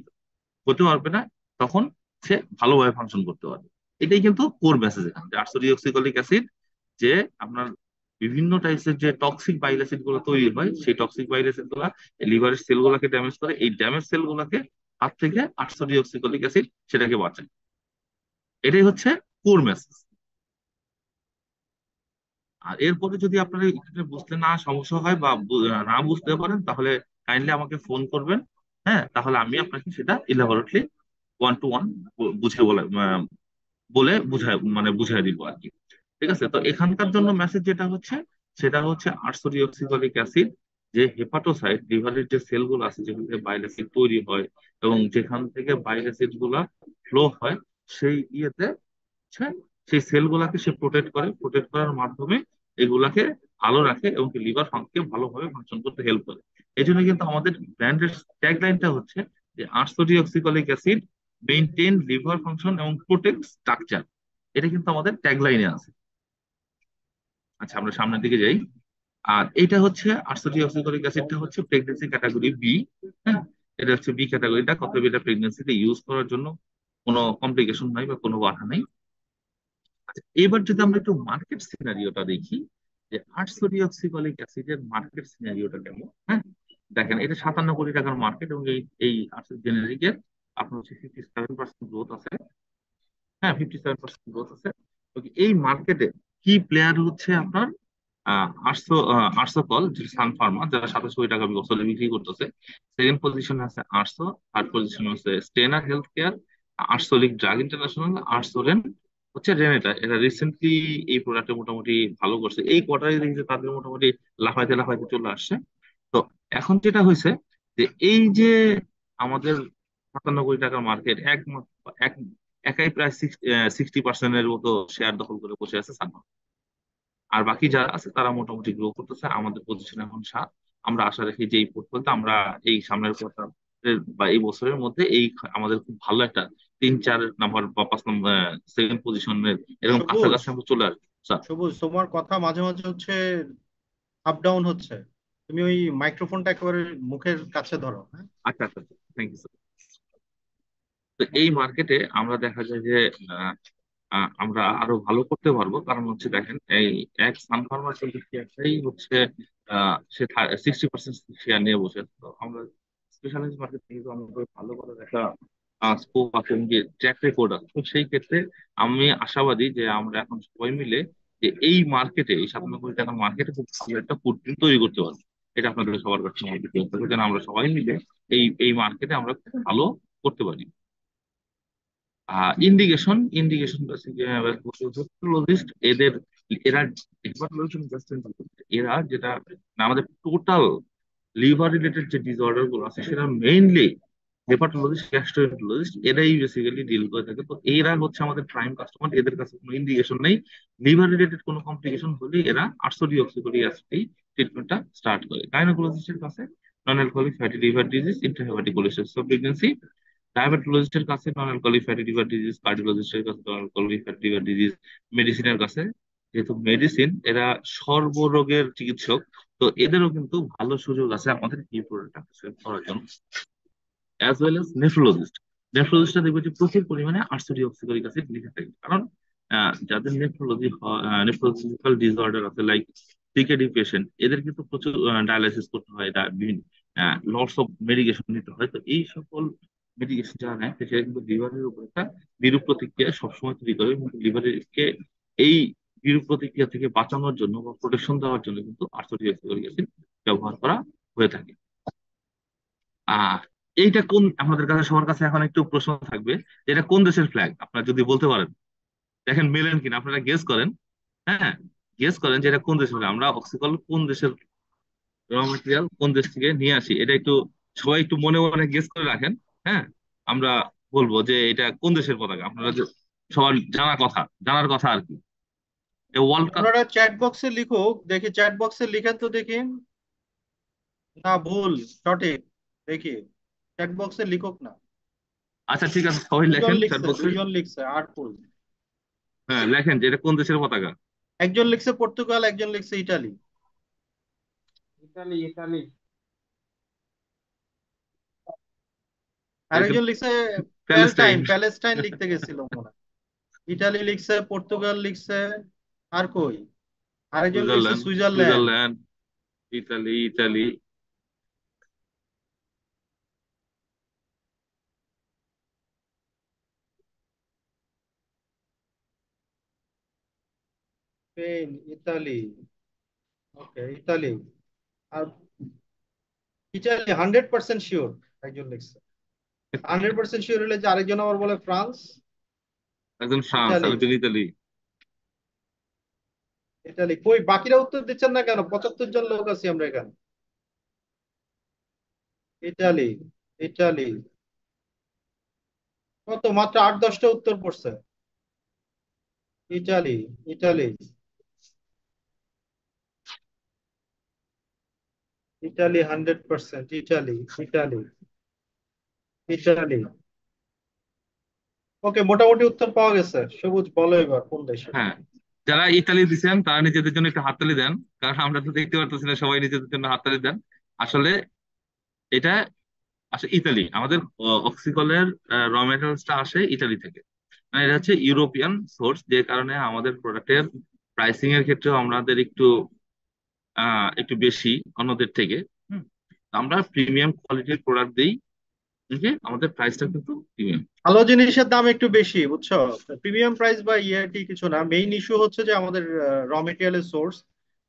হতে পারবে না, তখন সে ভালোভাবে ফাংশন করতে পারবে। এটাই কিন্তু কোর মেসেজ এখানে, যে আর্সোডিঅক্সিকলিক অ্যাসিড যে আপনার বিভিন্ন টাইপের যে টক্সিক বাইল অ্যাসিড গুলো তৈরি হয়, সেই টক্সিক বাইল অ্যাসিড গুলা লিভারের সেল গুলাকে ড্যামেজ করে, এই ড্যামেজ সেল গুলাকে হাত থেকে আর্সোডিঅক্সিকলিক অ্যাসিড সেটাকে বাঁচায়। এটাই হচ্ছে কোর মেসেজ। আর এরপরে যদি আপনারা এটা বুঝতে না সমস্যা হয় বা না বুঝতে পারেন, তাহলে কাইন্ডলি আমাকে ফোন করবেন। হ্যাঁ, তাহলে আমি আপনাকে সেটা ইলাবোরেটলি ওয়ান টু ওয়ান বুঝে বলে বুঝায় মানে বুঝাই দিব আর কি। ঠিক আছে, তো এখানকার জন্য মেসেজ যেটা হচ্ছে সেটা হচ্ছে আর্সোডিঅক্সিকলিক অ্যাসিড যে হেপাটোসাইট লিভারের যে সেলগুলো আছে যেখান থেকে বাইল অ্যাসিড তৈরি হয় এবং যেখান থেকে বাইল অ্যাসিড গুলা ফ্লো হয়, সেই ইয়েতে হচ্ছে সেই সেলগুলাকে সে প্রোটেক্ট করে, প্রোটেক্ট করার মাধ্যমে এগুলাকে ভালো রাখে এবং লিভার ফাংশনকে ভালোভাবে ফাংশন করতে হেল্প করে। এই জন্য কিন্তু আমাদের ব্র্যান্ডের ট্যাগলাইনটা হচ্ছে যে আর্সোডিঅক্সিকলিক অ্যাসিড মেইনটেইন লিভার ফাংশন এবং প্রোটেক্ট স্ট্রাকচার। এটা কিন্তু আমাদের ট্যাগলাইনে আছে। আচ্ছা, আমরা সামনের দিকে যাই। আর এটা হচ্ছে আর্সোডিঅক্সিকলিক অ্যাসিডটা হচ্ছে প্রেগনেন্সি ক্যাটাগরি বি। হ্যাঁ, এটা হচ্ছে বি ক্যাটাগরিটা, কত এটা প্রেগনেন্সিতে ইউজ করার জন্য কোনো কমপ্লিকেশন নাই বা কোনো বাধা নাই। আচ্ছা, এবার যদি আমরা একটু মার্কেট সিনারিওটা দেখি যে আর্সোডিঅক্সিকলিক অ্যাসিডের মার্কেট সিনারিওটা কেমন। হ্যাঁ, দেখেন এটা 57 কোটি টাকার মার্কেট এবং এই জেনেরিকের আপনার হচ্ছে 57% গ্রোথ আছে। হ্যাঁ, 57% গ্রোথ আছে। তো এই মার্কেটে কি প্লেয়ার হচ্ছে আপনার আর্সকল, যে সান ফার্মা, যারা 27 কোটি টাকা বছরে বিক্রি করতেছে। সেকেন্ড পজিশনে আছে আর্সো, থার্ড পজিশনে আছে স্টেনার হেলথ কেয়ার, আর্সোলিক ড্রাগ ইন্টারন্যাশনাল, আর্সোরেন হচ্ছে রেনেটা। এরা রিসেন্টলি এই প্রোডাক্টে মোটামুটি ভালো করছে, এই কোয়ার্টারে দেখি যে তাদের মোটামুটি লাফাইতে লাফাইতে চলে আসছে। তো এখন যেটা হয়েছে যে এই যে আমাদের 57 কোটি টাকার মার্কেট এক একাই প্রায় 60% মতো শেয়ার দখল করে বসে আছে সানফার্মা। আর বাকি যারা আছে তারা মোটামুটি গ্রো করতেছে। আমাদের পজিশন এখন 7। আমরা আশা রাখি যে এই পোর্টফোলিওতে আমরা এই সামনের কোয়ার্টার বা এই বছরের মধ্যে এই আমাদের খুব ভালো একটা 3-4 নাম্বার বা 5 নম্বর সেকেন্ড পজিশনের এরকম সবুজ, কাছাকাছি আমরা চলে আসবো, স্যার। সবুজ, তোমার কথা মাঝে মাঝে হচ্ছে আপ ডাউন হচ্ছে। তুমি ওই মাইক্রোফোনটা একেবারে মুখের কাছে ধরো, হ্যাঁ। আচ্ছা আচ্ছা, থ্যাংক ইউ স্যার। তো এই মার্কেটে আমরা দেখা যায় যে আহ, আমরা আরো ভালো করতে পারবো, কারণ হচ্ছে দেখেন এই এক সানফার্মার কিন্তু শেয়ারটাই হচ্ছে সে 60% শেয়ার নিয়ে বসে আছে। তো আমরা স্পেশালাইজ মার্কেট কিন্তু আমাদের ভালো করার একটা স্কোপ আছে এবং যে ট্র্যাক রেকর্ড আছে। তো সেই ক্ষেত্রে আমি আশাবাদী যে আমরা এখন সবাই মিলে যে এই মার্কেটে, এই 57 কোটি টাকার মার্কেটে খুব ভালো একটা ফুটপ্রিন্ট তৈরি করতে পারবো। এটা আপনাদের সবার কাছে আমার রিকোয়েস্ট থাকবে যেন আমরা সবাই মিলে এই এই মার্কেটে আমরা খুব ভালো করতে পারি। ইন্ডিকেশন ইন্ডিকেশন হেপাটোলজিস্ট এদের এরা হেপাটোলজি এরা যেটা মানে আমাদের টোটাল লিভার রিলেটেড যে ডিসঅর্ডার গুলো আছে সেটা মেইনলি হেপাটোলজিস্ট গ্যাস্ট্রোএন্টারোলজিস্ট এরাই বেসিক্যালি ডিল করে থাকে। তো এরা হচ্ছে আমাদের প্রাইম কাস্টমার, এদের কাছে কোনো ইন্ডিকেশন নেই। লিভার রিলেটেড কোনো কমপ্লিকেশন হলে এরা আর্সোডিঅক্সিকোরিক অ্যাসিড ট্রিটমেন্টটা স্টার্ট করে। গাইনোকোলজিস্টের কাছে non alcoholic fatty liver disease, intrahepatic cholesterol pregnancy. ডায়াবেটোলজিস্টের কাছে non alcoholic fatty liver disease, কার্ডিওলজিস্টের কাছে non alcoholic fatty liver disease. মেডিসিনের কাছে, যেহেতু মেডিসিন এরা সর্বরোগের চিকিৎসক, তো এদেরও কিন্তু ভালো সুযোগ আছে আমাদের এই প্রোডাক্টটা করার জন্য। অ্যাজ ওয়েল এজ নেফ্রোলজিস্ট, নেফ্রোলজিস্টরা দেখবে যে প্রচুর পরিমাণে আর্সোডিঅক্সিকলিক অ্যাসিড লিখে থাকে, কারণ যাদের নেফ্রোলজিক্যাল ডিসঅর্ডার আছে লাইক সিকেডি পেশেন্ট, এদের কিন্তু প্রচুর ডায়ালাইসিস করতে হয়, লটস অফ মেডিকেশন নিতে হয়। তো এই সকল মেডিকেশন যারা নেয় সেটা কিন্তু লিভারের উপর একটা বিরূপ প্রতিক্রিয়া সবসময় তৈরি করে, এবং লিভারকে এই বিরূপ প্রতিক্রিয়া থেকে বাঁচানোর জন্য বা প্রোটেকশন দেওয়ার জন্য কিন্তু আর্সোডিঅক্সিকলিক অ্যাসিড ব্যবহার করা হয়ে থাকে। আহ এইটা কোন, আমাদের কাছে সবার কাছে এখন একটু প্রশ্ন থাকবে যে এটা কোন দেশের ফ্ল্যাগ আপনারা যদি বলতে পারেন। দেখেন মেলেন কিনা, আপনারা গেস করেন। হ্যাঁ, গেস করেন যে এটা কোন দেশের হবে। আমরা অক্সিকল কোন দেশের র মেটেরিয়াল, কোন দেশ থেকে নিয়ে আসি, এটা একটু সবাই একটু মনে মনে গেস করে রাখেন। হ্যাঁ, আমরা বলবো যে এটা কোন দেশের পতাকা, আপনারা সবার জানার কথা আর কি। World cup. আপনারা চ্যাট বক্সে লিখুক, দেখি চ্যাট বক্সে লিখেন তো দেখি। না, ভুল, সঠিক। দেখি চ্যাট বক্সে লিখুক না। আচ্ছা ঠিক আছে, সবাই দুজন লেখেন চ্যাট লিখছে, বক্সে। দুইজন লিখছে, আট ভুল। হ্যাঁ লেখেন যে এটা কোন দেশের পতাকা। একজন লিখছে পর্তুগাল, একজন লিখছে ইটালি। Italy Italy. এটা আরেকজন লিখছে প্যালেস্টাইন। প্যালেস্টাইন লিখতে গেছিল মনে হয়। ইটালি লিখছে, পর্তুগাল লিখছে, আর কই, আরেকজন লিখছে Switzerland. Switzerland. Switzerland. Italy Italy. Spain, Italy. Okay, Italy. আর ইটালি 100% শিওর, একজন লিখছে। 100% শিওর হলে যে আরেকজন আবার বলে ফ্রান্স। একজন ফ্রান্স, ইটালি, আরেকজন ইতালি। ইটালি কই, বাকিরা উত্তর দিচ্ছেন না কেন? 75 জন লোক আছি আমরা এখানে। Italy, Italy. কত, মাত্র 8-10টা উত্তর পড়ছে। Italy, Italy, Italy 100%, Italy, Italy, Italy. Okay, মোটামুটি উত্তর পাওয়া গেছে। সবুজ, বলো এবার কোন দেশে। হ্যাঁ, যারা ইতালি দিচ্ছেন তারা নিজেদের জন্য একটু হাততালি দেন, কারণ আমরা তো দেখতে পারতেছি না, সবাই নিজেদের জন্য হাততালি দেন। আসলে এটা আসলে ইতালি, আমাদের অক্সিকলের র মেটেরিয়ালসটা আসে ইতালি থেকে। মানে এটা হচ্ছে ইউরোপিয়ান সোর্স, যে কারণে আমাদের প্রোডাক্টের প্রাইসিং এর ক্ষেত্রেও আমাদের একটু বেশি অন্যদের থেকে। হুম, আমরা প্রিমিয়াম কোয়ালিটির প্রোডাক্ট দিই, যে আমাদের প্রাইসটা কিন্তু প্রিমিয়াম। ভালো জিনিসের দাম একটু বেশি, বুঝছো? প্রিমিয়াম প্রাইস বা ইয়েটি কিছু না, মেইন ইস্যু হচ্ছে যে আমাদের র মেটেরিয়ালের সোর্স।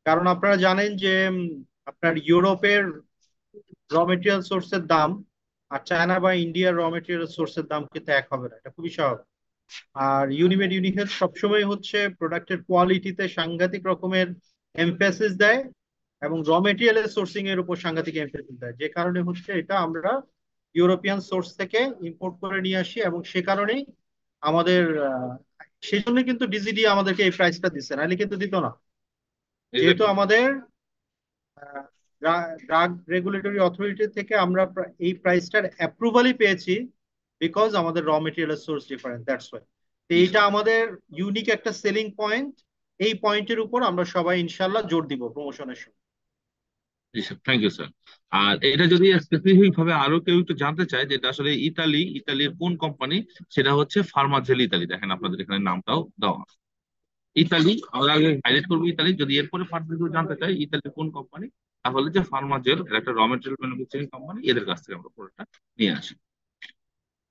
কারণ আপনারা জানেন যে আপনার ইউরোপের র মেটেরিয়াল সোর্সের দাম আর চায়না বা ইন্ডিয়ার র মেটেরিয়াল সোর্সের দাম কিন্তু এক হবে না, এটা খুবই স্বাভাবিক। আর ইউনিমেড ইউনিহেলথ সবসময় হচ্ছে প্রোডাক্টের কোয়ালিটিতে সাংঘাতিক রকমের এমফেসিস দেয়, এবং র মেটেরিয়ালের সোর্সিং এর উপর সাংঘাতিক এমফেসিস দেয়, যে কারণে হচ্ছে এটা আমরা ইউরোপিয়ান সোর্স থেকে ইম্পোর্ট করে নিয়ে আসি। এবং সে কারণেই আমাদের সেই জন্য কিন্তু ডিজিডি আমাদেরকে এই প্রাইসটা দিচ্ছে, নাহলে কিন্তু দিত না। যেহেতু এক্স্যাক্টলি। আমাদের ড্রাগ রেগুলেটরি অথরিটি থেকে আমরা এই প্রাইসটার অ্যাপ্রুভালই পেয়েছি, বিকজ আমাদের র মেটেরিয়ালের সোর্স ডিফারেন্ট, দ্যাটস ওয়াই। তো এইটা আমাদের ইউনিক একটা সেলিং পয়েন্ট। এই পয়েন্টের উপর আমরা সবাই ইনশাল্লাহ জোর দিব প্রমোশনের সময়। Thank you sir. আর এটা যদি স্পেসিফিক ভাবে আরো কেউ একটু জানতে চায় যে এটা আসলে ইতালির কোন কোম্পানি, সেটা হচ্ছে ফার্মাজেল ইতালি। দেখেন আপনাদের এখানে নামটাও দেওয়া আছে। ইতালি, আমরা আগে হাইলাইট করবো ইতালি। যদি এরপরে ফার্দার কেউ জানতে চাই ইতালির কোন কোম্পানি, তাহলে যে ফার্মাজেল, এর একটা র মেটেরিয়াল ম্যানুফ্যাকচারিং কোম্পানি, এদের কাছ থেকে আমরা প্রোডাক্টটা নিয়ে আসি।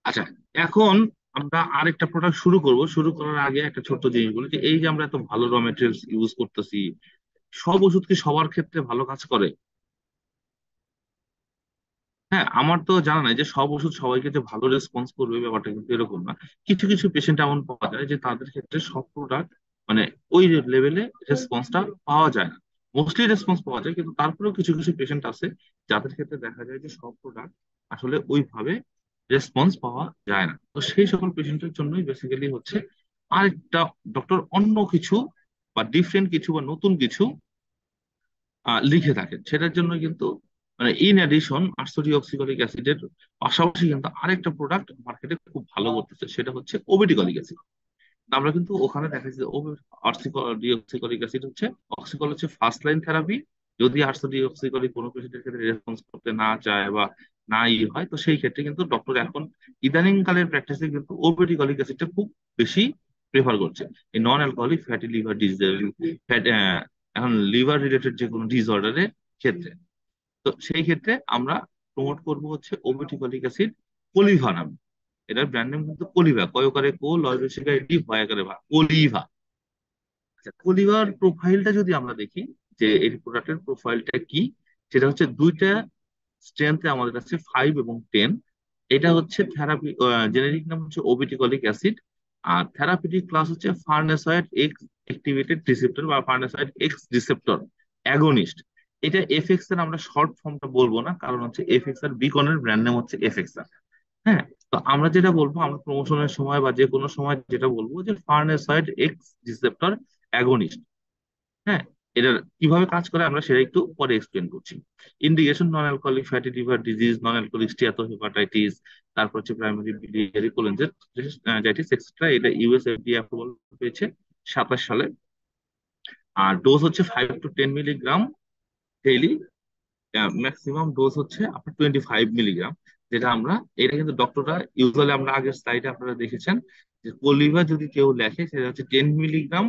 আচ্ছা, এখন আমরা আরেকটা প্রোডাক্ট শুরু করব। শুরু করার আগে একটা ছোট্ট জিনিস বলি, যে এই যে আমরা এত ভালো র মেটেরিয়ালস ইউজ করতেছি, সব ওষুধ কি সবার ক্ষেত্রে ভালো কাজ করে? হ্যাঁ, আমার তো জানা নাই যে সব ওষুধ সবাইকে যে ভালো রেসপন্স করবে, ব্যাপারটা কিন্তু এরকম না। কিছু কিছু পেশেন্ট এমন পাওয়া যায় যে তাদের ক্ষেত্রে সব প্রোডাক্ট মানে ওই লেভেলে রেসপন্সটা পাওয়া যায় না। মোস্টলি রেসপন্স পাওয়া যায়, কিন্তু তারপরেও কিছু কিছু পেশেন্ট আছে যাদের ক্ষেত্রে দেখা যায় যে সব প্রোডাক্ট আসলে ওইভাবে রেসপন্স পাওয়া যায় না। তো সেই সকল পেশেন্টের জন্যই বেসিক্যালি হচ্ছে আরেকটা ডক্টর অন্য কিছু বা ডিফারেন্ট কিছু বা নতুন কিছু লিখে থাকেন। সেটার জন্য কিন্তু মানে ইন অ্যাডিশন আর্সোডিঅক্সিকলিক অ্যাসিডের পাশাপাশি কিন্তু আরেকটা প্রোডাক্ট মার্কেটে খুব ভালো করতেছে, সেটা হচ্ছে ওবিটিকলিক অ্যাসিড। আমরা কিন্তু ওখানে দেখা যাচ্ছে ডিঅক্সিকলিক অ্যাসিড হচ্ছে, অক্সিকল হচ্ছে ফার্স্ট লাইন থেরাপি। যদি আর্সোডিঅক্সিকলিক কোনো পেশেন্টের ক্ষেত্রে রেসপন্স করতে না চায় বা না হয়, তো সেই ক্ষেত্রে কিন্তু ডক্টর এখন ইদানিং কালের প্র্যাকটিসে কিন্তু ওবিটিকলিক অ্যাসিডটা খুব বেশি প্রেফার করছে। এই নন অ্যালকোহলিক ফ্যাটি লিভার ডিজিজ, এখন লিভার রিলেটেড যে কোনো ডিসঅর্ডারের ক্ষেত্রে। তো সেই ক্ষেত্রে আমরা প্রমোট করব হচ্ছে ওবিটিকলিক অ্যাসিড কলিভা নামে। এটার ব্র্যান্ড নেম কিন্তু কলিভা, কয়কারে কো লয়বেশিকায় ডি ভয়াকারে ভা, কলিভা। আচ্ছা, কলিভার প্রোফাইলটা যদি আমরা দেখি যে এই প্রোডাক্টের প্রোফাইলটা কি, সেটা হচ্ছে দুইটা স্ট্রেংথে আমাদের কাছে 5 এবং 10। এটা হচ্ছে থেরাপি, জেনেরিক নাম হচ্ছে ওবিটিকলিক অ্যাসিড। আর থেরাপিউটিক ক্লাস হচ্ছে ফার্নেসয়েড এক্স অ্যাক্টিভেটেড রিসেপ্টর বা ফার্নেসয়েড এক্স রিসেপ্টর অ্যাগনিস্ট। এটা এফএক্স এর আমরা শর্ট ফর্মটা বলবো না, কারণ হচ্ছে এফএক্স আর বিকনের ব্র্যান্ড নেম হচ্ছে এফএক্স। হ্যাঁ, তো আমরা যেটা বলবো, আমরা প্রমোশনের সময় বা যে কোনো সময় যেটা বলবো যে ফার্নেসয়েড এক্স রিসেপ্টর অ্যাগনিস্ট। হ্যাঁ, এটা কিভাবে কাজ করে আমরা সেটা একটু পরে এক্সপ্লেন করছি। ইন্ডিকেশন নন alcoholic fatty liver disease, non alcoholic steatohepatitis, তারপর হচ্ছে প্রাইমারি বিলিয়ারি কোলিনজাইটিস এক্সেট্রা। এটা ইউএস এফডিএ অ্যাপ্রুভাল পেয়েছে 27 সালে। আর ডোজ হচ্ছে 5 to 10 milligram daily. Maximum dose হচ্ছে আপনার 25 মিলিগ্রাম। যেটা আমরা, এটা কিন্তু ডক্টররা ইউজুয়ালি, আমরা আগের স্লাইডে আপনারা দেখেছেন যে কলিভা যদি কেউ লেখে সেটা হচ্ছে 10 মিলিগ্রাম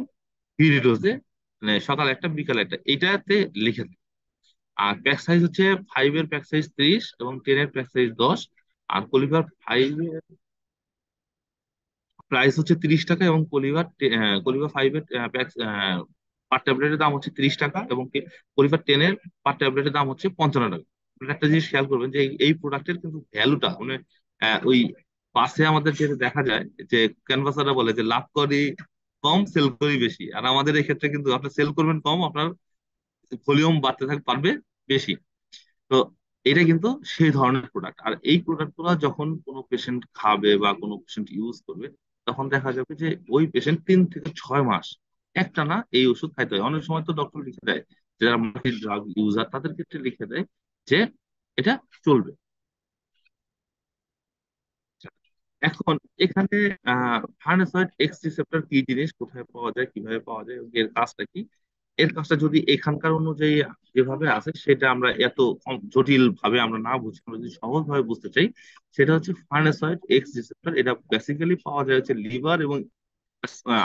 পিরি ডোজে, মানে সকাল একটা বিকাল একটা, এটাতে লিখে দেয়। আর প্যাক সাইজ হচ্ছে 5 এর প্যাক সাইজ 30 এবং 10 এর প্যাক সাইজ 10। আর কলিভার 5 এর প্রাইস হচ্ছে 30 টাকা, এবং কলিভার 5 এর প্যাক পার ট্যাবলেটের দাম হচ্ছে 30 টাকা, এবং কলিভার 10 এর পার ট্যাবলেটের দাম হচ্ছে 55 টাকা। আপনারা একটা জিনিস খেয়াল করবেন যে এই প্রোডাক্টের কিন্তু ভ্যালুটা মানে ওই বাসে আমাদের যেটা দেখা যায় যে ক্যানভাসাররা বলে যে লাভ করি কম, সেল করি বেশি, আর আমাদের এই ক্ষেত্রে কিন্তু আপনি সেল করবেন কম, আপনার ভলিউম বাড়তে পারবে বেশি। তো এটা কিন্তু সেই ধরনের প্রোডাক্ট। আর এই প্রোডাক্ট গুলো যখন কোনো পেশেন্ট খাবে বা কোনো পেশেন্ট ইউজ করবে, তখন দেখা যাবে যে ওই পেশেন্ট 3 থেকে 6 মাস একটানা এই ওষুধ খাইতে হয়। অনেক সময় তো ডক্টর লিখে দেয়, যারা মাল্টি ড্রাগ ইউজার তাদের ক্ষেত্রে লিখে দেয় যে এটা চলবে। এখন এখানে ফার্নেসয়েড এক্স রিসেপ্টর কি জিনিস, কোথায় পাওয়া যায়, কিভাবে পাওয়া যায়, এবং এর কাজটা কি। এর কাজটা যদি এখানকার অনুযায়ী যেভাবে আছে সেটা আমরা এত জটিল ভাবে আমরা না বুঝি, আমরা যদি সহজ ভাবে বুঝতে চাই, সেটা হচ্ছে ফার্নেসয়েড এক্স রিসেপ্টর। এটা বেসিক্যালি পাওয়া যায় হচ্ছে লিভার এবং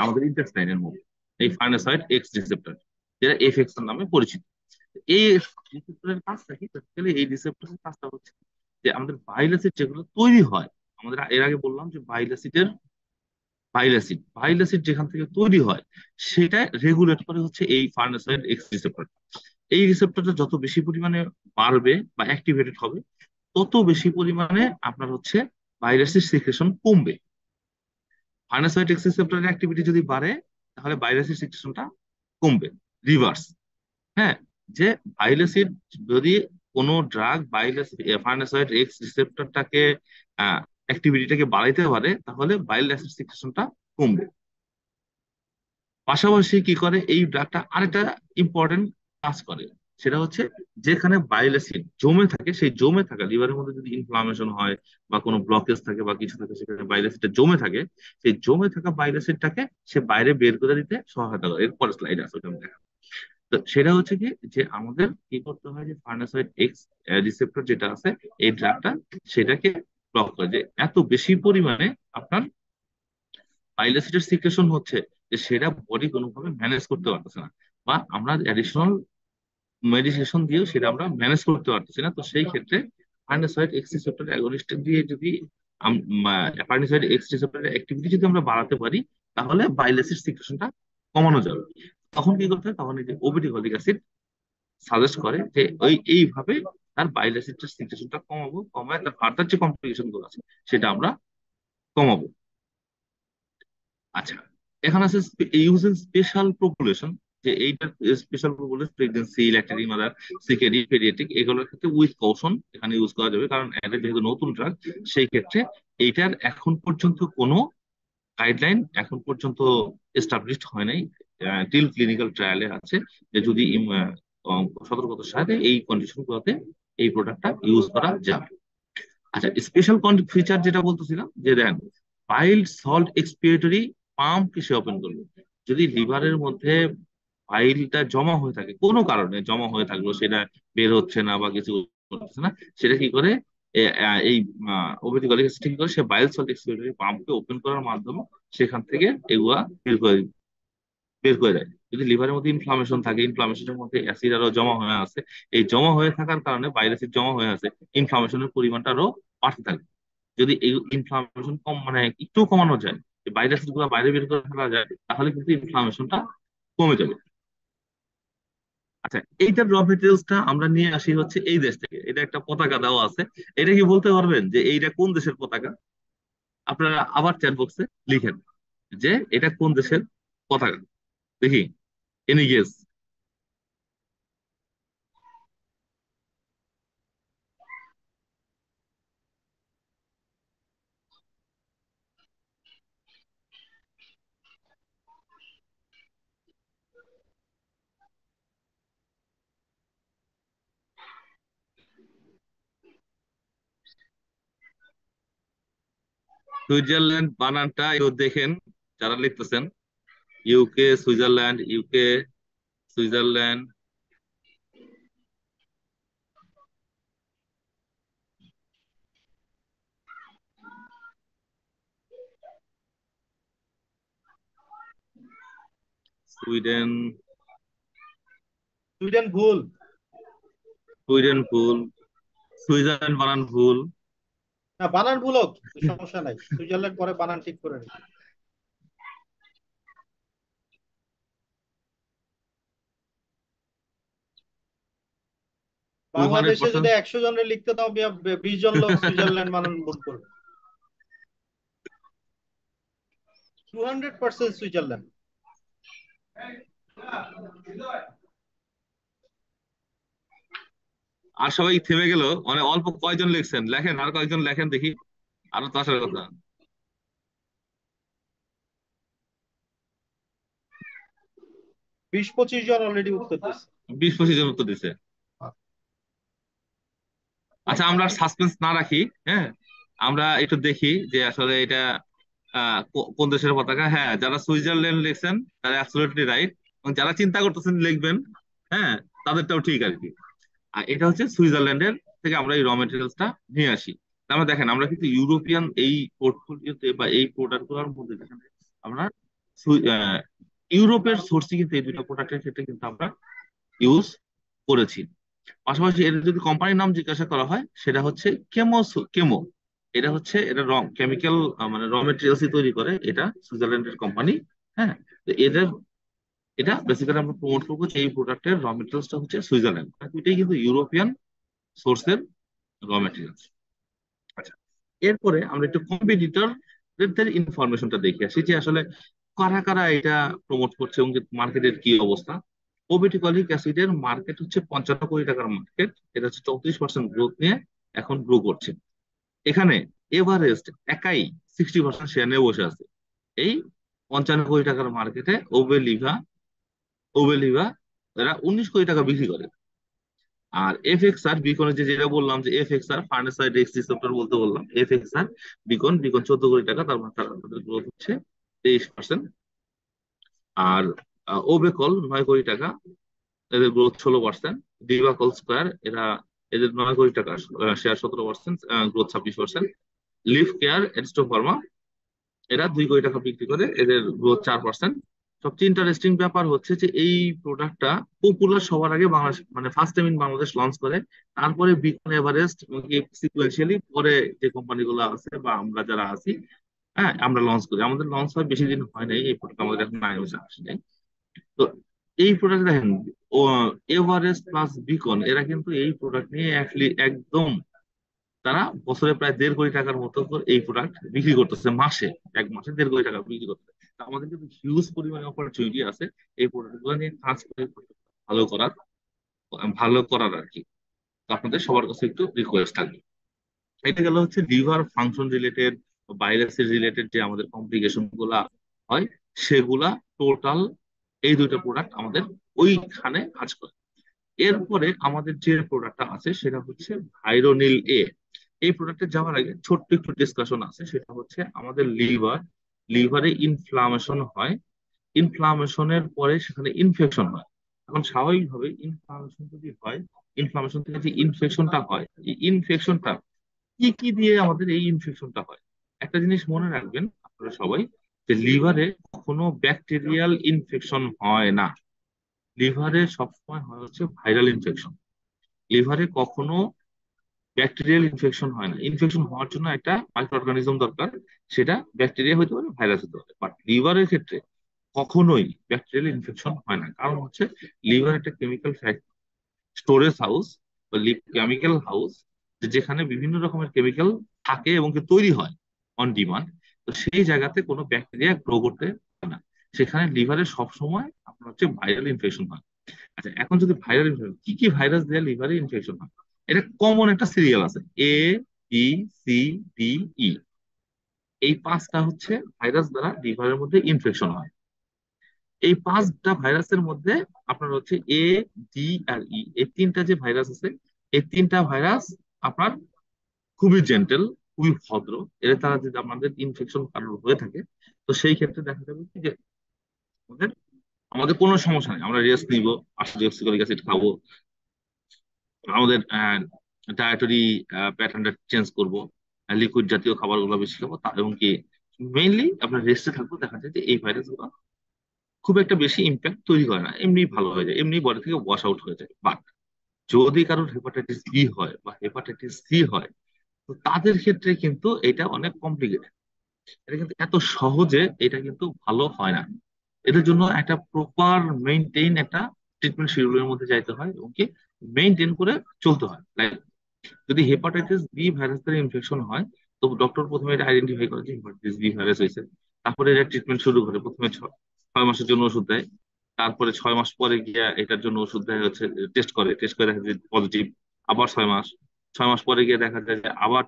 আমাদের ইন্টেস্টাইনের মধ্যে। এই ফার্নেসয়েড এক্স রিসেপ্টর, যেটা এফএক্স নামে পরিচিত। এই রিসেপ্টরের কাজটা কি, বেসিক্যালি এই রিসেপ্টরের কাজটা হচ্ছে যে আমাদের বাইল অ্যাসিড যেগুলো তৈরি হয়, আমাদের এর আগে বললাম যে বাইল অ্যাসিড যেখান থেকে তৈরি হয় সেটা রেগুলেট করে হচ্ছে এই ফার্নেসয়েড এক্স রিসেপ্টর। এই রিসেপ্টরটা যত বেশি পরিমাণে বাড়বে বা অ্যাক্টিভেটেড হবে, তত বেশি পরিমাণে আপনার হচ্ছে বাইল অ্যাসিড সিক্রেশন কমবে। ফার্নেসয়েড এক্স রিসেপ্টরের অ্যাক্টিভিটি যদি বাড়ে, তাহলে বাইল অ্যাসিড সিক্রেশনটা কমবে, রিভার্স। হ্যাঁ, যে বাইল অ্যাসিড, যদি কোনো ড্রাগ বাইল ফার্নেসয়েড এক্স রিসেপ্টরটাকে অ্যাক্টিভিটিটাকে বাড়াইতে পারে, তাহলে বাইল অ্যাসিড সিক্রেশনটা কমবে। পাশাপাশি কি করে এই ড্রাগটা, আরেকটা ইম্পর্টেন্ট কাজ করে, সেটা হচ্ছে যেখানে বাইল অ্যাসিড জমে থাকে, সেই জমে থাকা লিভারের মধ্যে যদি ইনফ্লামেশন হয় বা কোনো ব্লকেজ থাকে বা কিছু থাকে, সেখানে বাইল অ্যাসিডটা জমে থাকে, সেই জমে থাকা বাইল অ্যাসিডটাকে সে বাইরে বের করে দিতে সহায়তা করে। এরপর স্লাইড আছে, ওটা আমি দেখাবো। তো সেটা হচ্ছে কি, যে আমাদের কি করতে হয়, যে ফার্নেসয়েড এক্স রিসেপ্টর যেটা আছে, এই ড্রাগটা সেটাকে ব্লক করে, যে এত বেশি পরিমাণে আপনার বাইল অ্যাসিডের সিক্রেশন হচ্ছে যে সেটা বডি কোনোভাবে ম্যানেজ করতে পারতেছে না, বা আমরা অ্যাডিশনাল মেডিকেশন দিয়েও সেটা আমরা ম্যানেজ করতে পারতেছি না। তো সেই ক্ষেত্রে ফার্নেসয়েড এক্স রিসেপ্টর অ্যাগনিস্ট দিয়ে যদি ফার্নেসয়েড এক্স রিসেপ্টরের অ্যাক্টিভিটি যদি আমরা বাড়াতে পারি, তাহলে বাইল অ্যাসিড সিক্রেশনটা কমানো যাবে। তখন কি করতে হয়, তখন এই যে ওবিডিকলিক অ্যাসিড সাজেস্ট করে যে এইভাবে তার বাইল অ্যাসিডের সিক্রেশনটা কমাবো, কমায় তার ফার্দার যে কমপ্লিকেশন গুলো আছে সেটা আমরা কমাবো। আচ্ছা, এখন আছে ইউজিং স্পেশাল পপুলেশন, যে এইটার special population pregnancy, lactating mother, CKD, paediatric, এগুলোর ক্ষেত্রে উইথ কৌশন এখানে ইউজ করা যাবে, কারণ এটা যেহেতু নতুন ড্রাগ, সেই ক্ষেত্রে এইটার এখন পর্যন্ত কোনো গাইডলাইন এখন পর্যন্ত এস্টাবলিশড হয় নাই। টিল ক্লিনিক্যাল ট্রায়ালে আছে যে যদি সতর্কতার সাথে এই কন্ডিশন গুলোতে এই প্রোডাক্টটা ইউজ করা যাবে। আচ্ছা, স্পেশাল ফিচার যেটা বলতেছিলাম, যে দেন পাইল সল্ট এক্সপিরেটরি পাম্প কিসে ওপেন করবে। যদি লিভারের মধ্যে পাইলটা জমা হয়ে থাকে, কোনো কারণে জমা হয়ে থাকলো, সেটা বের হচ্ছে না বা কিছু করতেছে না, সেটা কি করে, এই ওবিডিকলিক অ্যাসিড কি করে, সে বাইল সল্ট এক্সপিরেটরি পাম্পকে ওপেন করার মাধ্যমে সেখান থেকে এগুলা বের করে দেয়। যদি লিভারের মধ্যে ইনফ্লামেশন থাকে, ইনফ্লামেশনের মধ্যে অ্যাসিড আরো জমা হয়ে আছে, এই জমা হয়ে থাকার কারণে বাইল অ্যাসিড জমা হয়ে আছে, ইনফ্লামেশনের পরিমাণটা আরো বাড়তে থাকে। যদি এই ইনফ্লামেশন কম, মানে একটু কমানো যায়, বাইল অ্যাসিড গুলো বাইরে বের করে ফেলা যায়, তাহলে কিন্তু ইনফ্লামেশনটা কমে যাবে। আচ্ছা, এইটার র মেটেরিয়ালসটা আমরা নিয়ে আসি হচ্ছে এই দেশ থেকে। এটা একটা পতাকা দেওয়া আছে, এটা কি বলতে পারবেন যে এইটা কোন দেশের পতাকা? আপনারা আবার চ্যাট বক্সে লিখেন যে এটা কোন দেশের পতাকা? দেখি, এনি গেস? সুইজারল্যান্ড বানানটা একটু দেখেন যারা লিখতেছেন। UK, Switzerland, UK, Switzerland. Sweden. Sweden ভুল। সুইডেন ভুল। সুইজারল্যান্ড বানান ভুল। না, বানান ভুল হোক, সমস্যা নাই, সুইজারল্যান্ড পরে বানান ঠিক করে নিবে। টু হান্ড্রেড বাংলাদেশে যদি পার্সেন্ট 100 জনের লিখতে দাও, 20 জন লোক সুইজারল্যান্ড বানান ভুল করবে। 200% সুইজারল্যান্ড। আর সবাই থেমে গেল, মানে অল্প কয়জন লিখছেন, লেখেন আর কয়েকজন লেখেন দেখি, আরো তো আসার কথা। 20-25 জন অলরেডি উত্তর দিচ্ছে। 20-25 জন উত্তর দিছে। আচ্ছা, আমরা সাসপেন্স না রাখি। হ্যাঁ, আমরা একটু দেখি যে আসলে এটা কোন দেশের পতাকা। হ্যাঁ, যারা সুইজারল্যান্ড লিখছেন তারা অ্যাবসলিউটলি রাইট, এবং যারা চিন্তা করতেছেন লিখবেন, হ্যাঁ, তাদেরটাও ঠিক আর কি। আর এটা হচ্ছে সুইজারল্যান্ডের থেকে আমরা এই র মেটেরিয়ালসটা নিয়ে আসি। তার মানে দেখেন, আমরা কিন্তু ইউরোপিয়ান এই পোর্টফোলিওতে বা এই প্রোডাক্ট গুলোর মধ্যে দেখেন আমরা ইউরোপের সোর্সই কিন্তু এই দুইটা প্রোডাক্টের ক্ষেত্রে কিন্তু আমরা ইউজ করেছি। পাশাপাশি এর যদি কোম্পানির নাম জিজ্ঞাসা করা হয়, সেটা হচ্ছে কেমো। কেমো, এটা হচ্ছে এটা কেমিক্যাল, মানে র মেটেরিয়ালস তৈরি করে, এটা সুইজারল্যান্ডের কোম্পানি। হ্যাঁ, তো এদের এটা বেসিক্যালি আমরা প্রমোট করবো যে এই প্রোডাক্টের র মেটেরিয়ালসটা হচ্ছে সুইজারল্যান্ড, দুইটাই কিন্তু ইউরোপিয়ান সোর্সের র মেটেরিয়ালস। আচ্ছা, এরপরে আমরা একটু কম্পিটিটরদের ইনফরমেশনটা দেখে আসি যে আসলে কারা কারা এটা প্রমোট করছে এবং মার্কেটের কি অবস্থা। ওবিটিকলিক অ্যাসিডের মার্কেট হচ্ছে 55 কোটি টাকার মার্কেট। এটা হচ্ছে 34% গ্রোথ নিয়ে এখন গ্রো করছে। এখানে এভারেস্ট একাই 60% শেয়ার নিয়ে বসে আছে এই 55 কোটি টাকার মার্কেটে। ওবেলিভা এরা 19 কোটি টাকা বিক্রি করে। আর এফএক্সআর বিকনের যেটা বললাম যে এফএক্সআর ফার্নেসাইড এক্স রিসেপ্টর বলতে বললাম, এফএক্সআর বিকন বিকন 14 কোটি টাকা, তার মানে তাদের গ্রোথ হচ্ছে 23%। আর ওবেকল 9 কোটি টাকা, এদের গ্রোথ 16%। ডিভাকল স্কোয়ার এরা, এদের 9 কোটি টাকা শেয়ার, 17%, গ্রোথ 26%। লিফ কেয়ার এডস্টো ফার্মা এরা 2 কোটি টাকা বিক্রি করে, এদের গ্রোথ 4%। সবচেয়ে ইন্টারেস্টিং ব্যাপার হচ্ছে যে এই প্রোডাক্টটা পপুলার সবার আগে বাংলাদেশ, মানে first time in Bangladesh launch করে। তারপরে বিকন, এভারেস্ট সিকুয়েন্সিয়ালি পরে যে কোম্পানিগুলো আছে বা আমরা যারা আছি, হ্যাঁ, আমরা লঞ্চ করি। আমাদের লঞ্চ হয় বেশি দিন হয় নাই, এই প্রোডাক্ট আমাদের এখন 9 বছর আসে নাই। তো এই প্রোডাক্ট দেখেন, ও এভারেস্ট প্লাস বিকন এরা কিন্তু এই প্রোডাক্ট নিয়ে একদম, তারা বছরে প্রায় 1.5 কোটি টাকার মতো করে এই প্রোডাক্ট বিক্রি করতেছে, মাসে, এক মাসে 1.5 কোটি টাকা বিক্রি করতেছে। তা আমাদের কিন্তু হিউজ পরিমাণে অপরচুনিটি আছে এই প্রোডাক্ট গুলো নিয়ে কাজ করে ভালো করার, আর কি। তো আপনাদের সবার কাছে একটু রিকোয়েস্ট থাকবে। এটা গেল হচ্ছে লিভার ফাংশন রিলেটেড, ভাইরাসের রিলেটেড যে আমাদের কমপ্লিকেশন গুলা হয়, সেগুলা টোটাল এই দুইটা প্রোডাক্ট আমাদের ওইখানে কাজ করে। এরপরে আমাদের যে প্রোডাক্টটা আছে সেটা হচ্ছে ভাইরোনিল এ। এই প্রোডাক্টে যাওয়ার আগে ছোট্ট একটু ডিসকাশন আছে, সেটা হচ্ছে আমাদের লিভারে ইনফ্লামেশন হয়, ইনফ্লামেশনের পরে সেখানে ইনফেকশন হয়। এখন স্বাভাবিকভাবে ইনফ্লামেশন যদি হয়, ইনফ্লামেশন থেকে যে ইনফেকশনটা হয়, এই ইনফেকশনটা কি কি দিয়ে আমাদের এই ইনফেকশনটা হয়। একটা জিনিস মনে রাখবেন আপনারা সবাই, যে লিভারে কখনো ব্যাকটেরিয়াল ইনফেকশন হয় না, লিভারে সবসময় হয় হচ্ছে ভাইরাল ইনফেকশন। লিভারে কখনো ব্যাকটেরিয়াল ইনফেকশন হয় না। ইনফেকশন হওয়ার জন্য একটা মাইক্রো অর্গানিজম দরকার, সেটা ব্যাকটেরিয়া হতে পারে, ভাইরাস হতে পারে, বাট লিভারের ক্ষেত্রে কখনোই ব্যাকটেরিয়াল ইনফেকশন হয় না। কারণ হচ্ছে লিভার একটা কেমিক্যাল স্টোরেজ হাউস বা কেমিক্যাল হাউস, যেখানে বিভিন্ন রকমের কেমিক্যাল থাকে এবং কি তৈরি হয় অন ডিমান্ড। তো সেই জায়গাতে কোনো ব্যাকটেরিয়া গ্রো করতে পারে না, সেখানে লিভারে সবসময় আপনার হচ্ছে ভাইরাল ইনফেকশন হয়। আচ্ছা, এখন যদি ভাইরাল ইনফেকশন, কি কি ভাইরাস দিয়ে লিভারে ইনফেকশন হয়? এটা কমন একটা সিরিয়াল আছে, এ, বি, সি, ডি, ই। এই পাঁচটা হচ্ছে ভাইরাস দ্বারা লিভারের মধ্যে ইনফেকশন হয়। এই পাঁচটা ভাইরাসের মধ্যে আপনার হচ্ছে এ, ডি আর ই, এই তিনটা যে ভাইরাস আছে, এই তিনটা ভাইরাস আপনার খুবই জেন্টেল, খুবই ভদ্র। এর দ্বারা যদি আমাদের ইনফেকশন কারোর হয়ে থাকে, তো সেই ক্ষেত্রে দেখা যাবে কি যে আমাদের আমাদের কোনো সমস্যা নেই, আমরা রেস্ট নিব, অক্সিক্লোরিক অ্যাসিড খাবো, আমাদের ডায়েটরি প্যাটার্নটা চেঞ্জ করব, লিকুইড জাতীয় খাবারগুলো বেশি খাবো, এবং কি মেইনলি আপনার রেস্টে থাকবো, দেখা যায় যে এই ভাইরাসগুলো খুব একটা বেশি ইম্প্যাক্ট তৈরি করে না, এমনি ভালো হয়ে যায়, এমনি বডি থেকে ওয়াশ আউট হয়ে যায়। বাট যদি কারোর হেপাটাইটিস বি হয় বা হেপাটাইটিস সি হয়, তো তাদের ক্ষেত্রে কিন্তু এটা অনেক কমপ্লিকেটেড। এটা কিন্তু এত সহজে এটা কিন্তু ভালো হয় না। এদের জন্য একটা প্রপার মেইনটেইন একটা ট্রিটমেন্ট শিডিউলের মধ্যে যাইতে হয়, এবং কি মেইনটেইন করে চলতে হয়। লাইক যদি হেপাটাইটিস বি ভাইরাসের ইনফেকশন হয়, তো ডক্টর প্রথমে এটা আইডেন্টিফাই করে যে হেপাটাইটিস বি ভাইরাস হয়েছে। তারপরে এটা ট্রিটমেন্ট শুরু করে, প্রথমে 6 মাসের জন্য ওষুধ দেয়। তারপরে 6 মাস পরে গিয়ে এটার জন্য ওষুধ দেয় হচ্ছে, টেস্ট করে দেখা যায় পজিটিভ। আবার 6 মাস পরে গিয়ে দেখা যায় যে আবার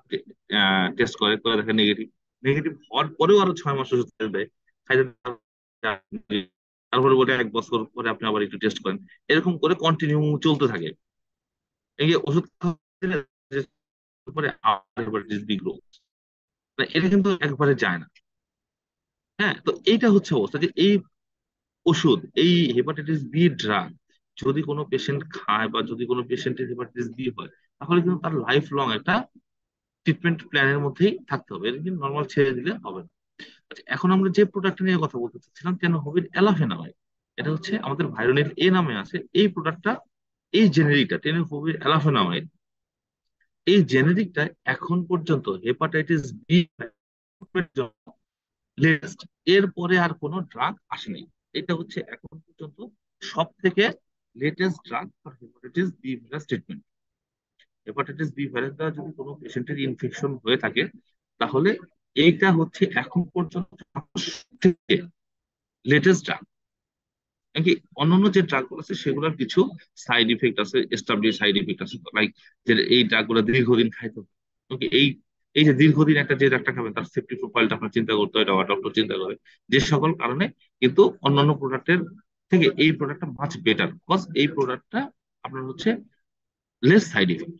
টেস্ট করে দেখা নেগেটিভ। নেগেটিভ হওয়ার পরেও আরো 6 মাস ওষুধ দেয়, খাইতে দেয়। তারপরে বলে 1 বছর পরে আপনি আবার একটু টেস্ট করেন। এরকম করে কন্টিনিউ চলতে থাকে। এই যে ওষুধ পরে আবার হেপাটাইটিস বি গ্রোথ, এটা কিন্তু একবারে যায় না। হ্যাঁ, তো এইটা হচ্ছে অবস্থা, যে এই ওষুধ, এই হেপাটাইটিস বি ড্রাগ যদি কোনো পেশেন্ট খায় বা যদি কোনো পেশেন্টের হেপাটাইটিস বি হয়, তাহলে কিন্তু তার লাইফ লং একটা ট্রিটমেন্ট প্ল্যানের মধ্যেই থাকতে হবে, এটা কিন্তু নর্মাল ছেড়ে দিলে হবে না। আচ্ছা, এখন আমরা যে প্রোডাক্টটা নিয়ে কথা বলতে চাচ্ছিলাম, টেনোহবির অ্যালাফেনামাইড, এটা হচ্ছে আমাদের ভাইরোনিল এ নামে আছে এই প্রোডাক্টটা। এই জেনেরিকটা টেনোহবির অ্যালাফেনামাইড, এই জেনেরিকটা এখন পর্যন্ত হেপাটাইটিস বি লেটেস্ট, এর পরে আর কোনো ড্রাগ আসেনি। এটা হচ্ছে এখন পর্যন্ত সব থেকে latest drug for hepatitis B virus treatment. Hepatitis B virus দ্বারা যদি কোনো পেশেন্টের ইনফেকশন হয়ে থাকে, তাহলে এইটা হচ্ছে এখন পর্যন্ত সবথেকে লেটেস্ট ড্রাগ। নাকি অন্যান্য যে ড্রাগ গুলো আছে সেগুলোর কিছু সাইড ইফেক্ট আছে, এস্টাবলিশ সাইড ইফেক্ট আছে, লাইক যে এই ড্রাগ গুলো দীর্ঘদিন খাইতে হবে। ওকে, এই যে দীর্ঘদিন একটা যে ড্রাগটা খাবেন, তার সেফটি প্রোফাইলটা আপনার চিন্তা করতে হয়, ডক্টর চিন্তা করে। যে সকল কারণে কিন্তু অন্যান্য প্রোডাক্টের থেকে এই প্রোডাক্টটা মাছ বেটার, বিকজ এই প্রোডাক্টটা আপনার হচ্ছে লেস সাইড ইফেক্ট।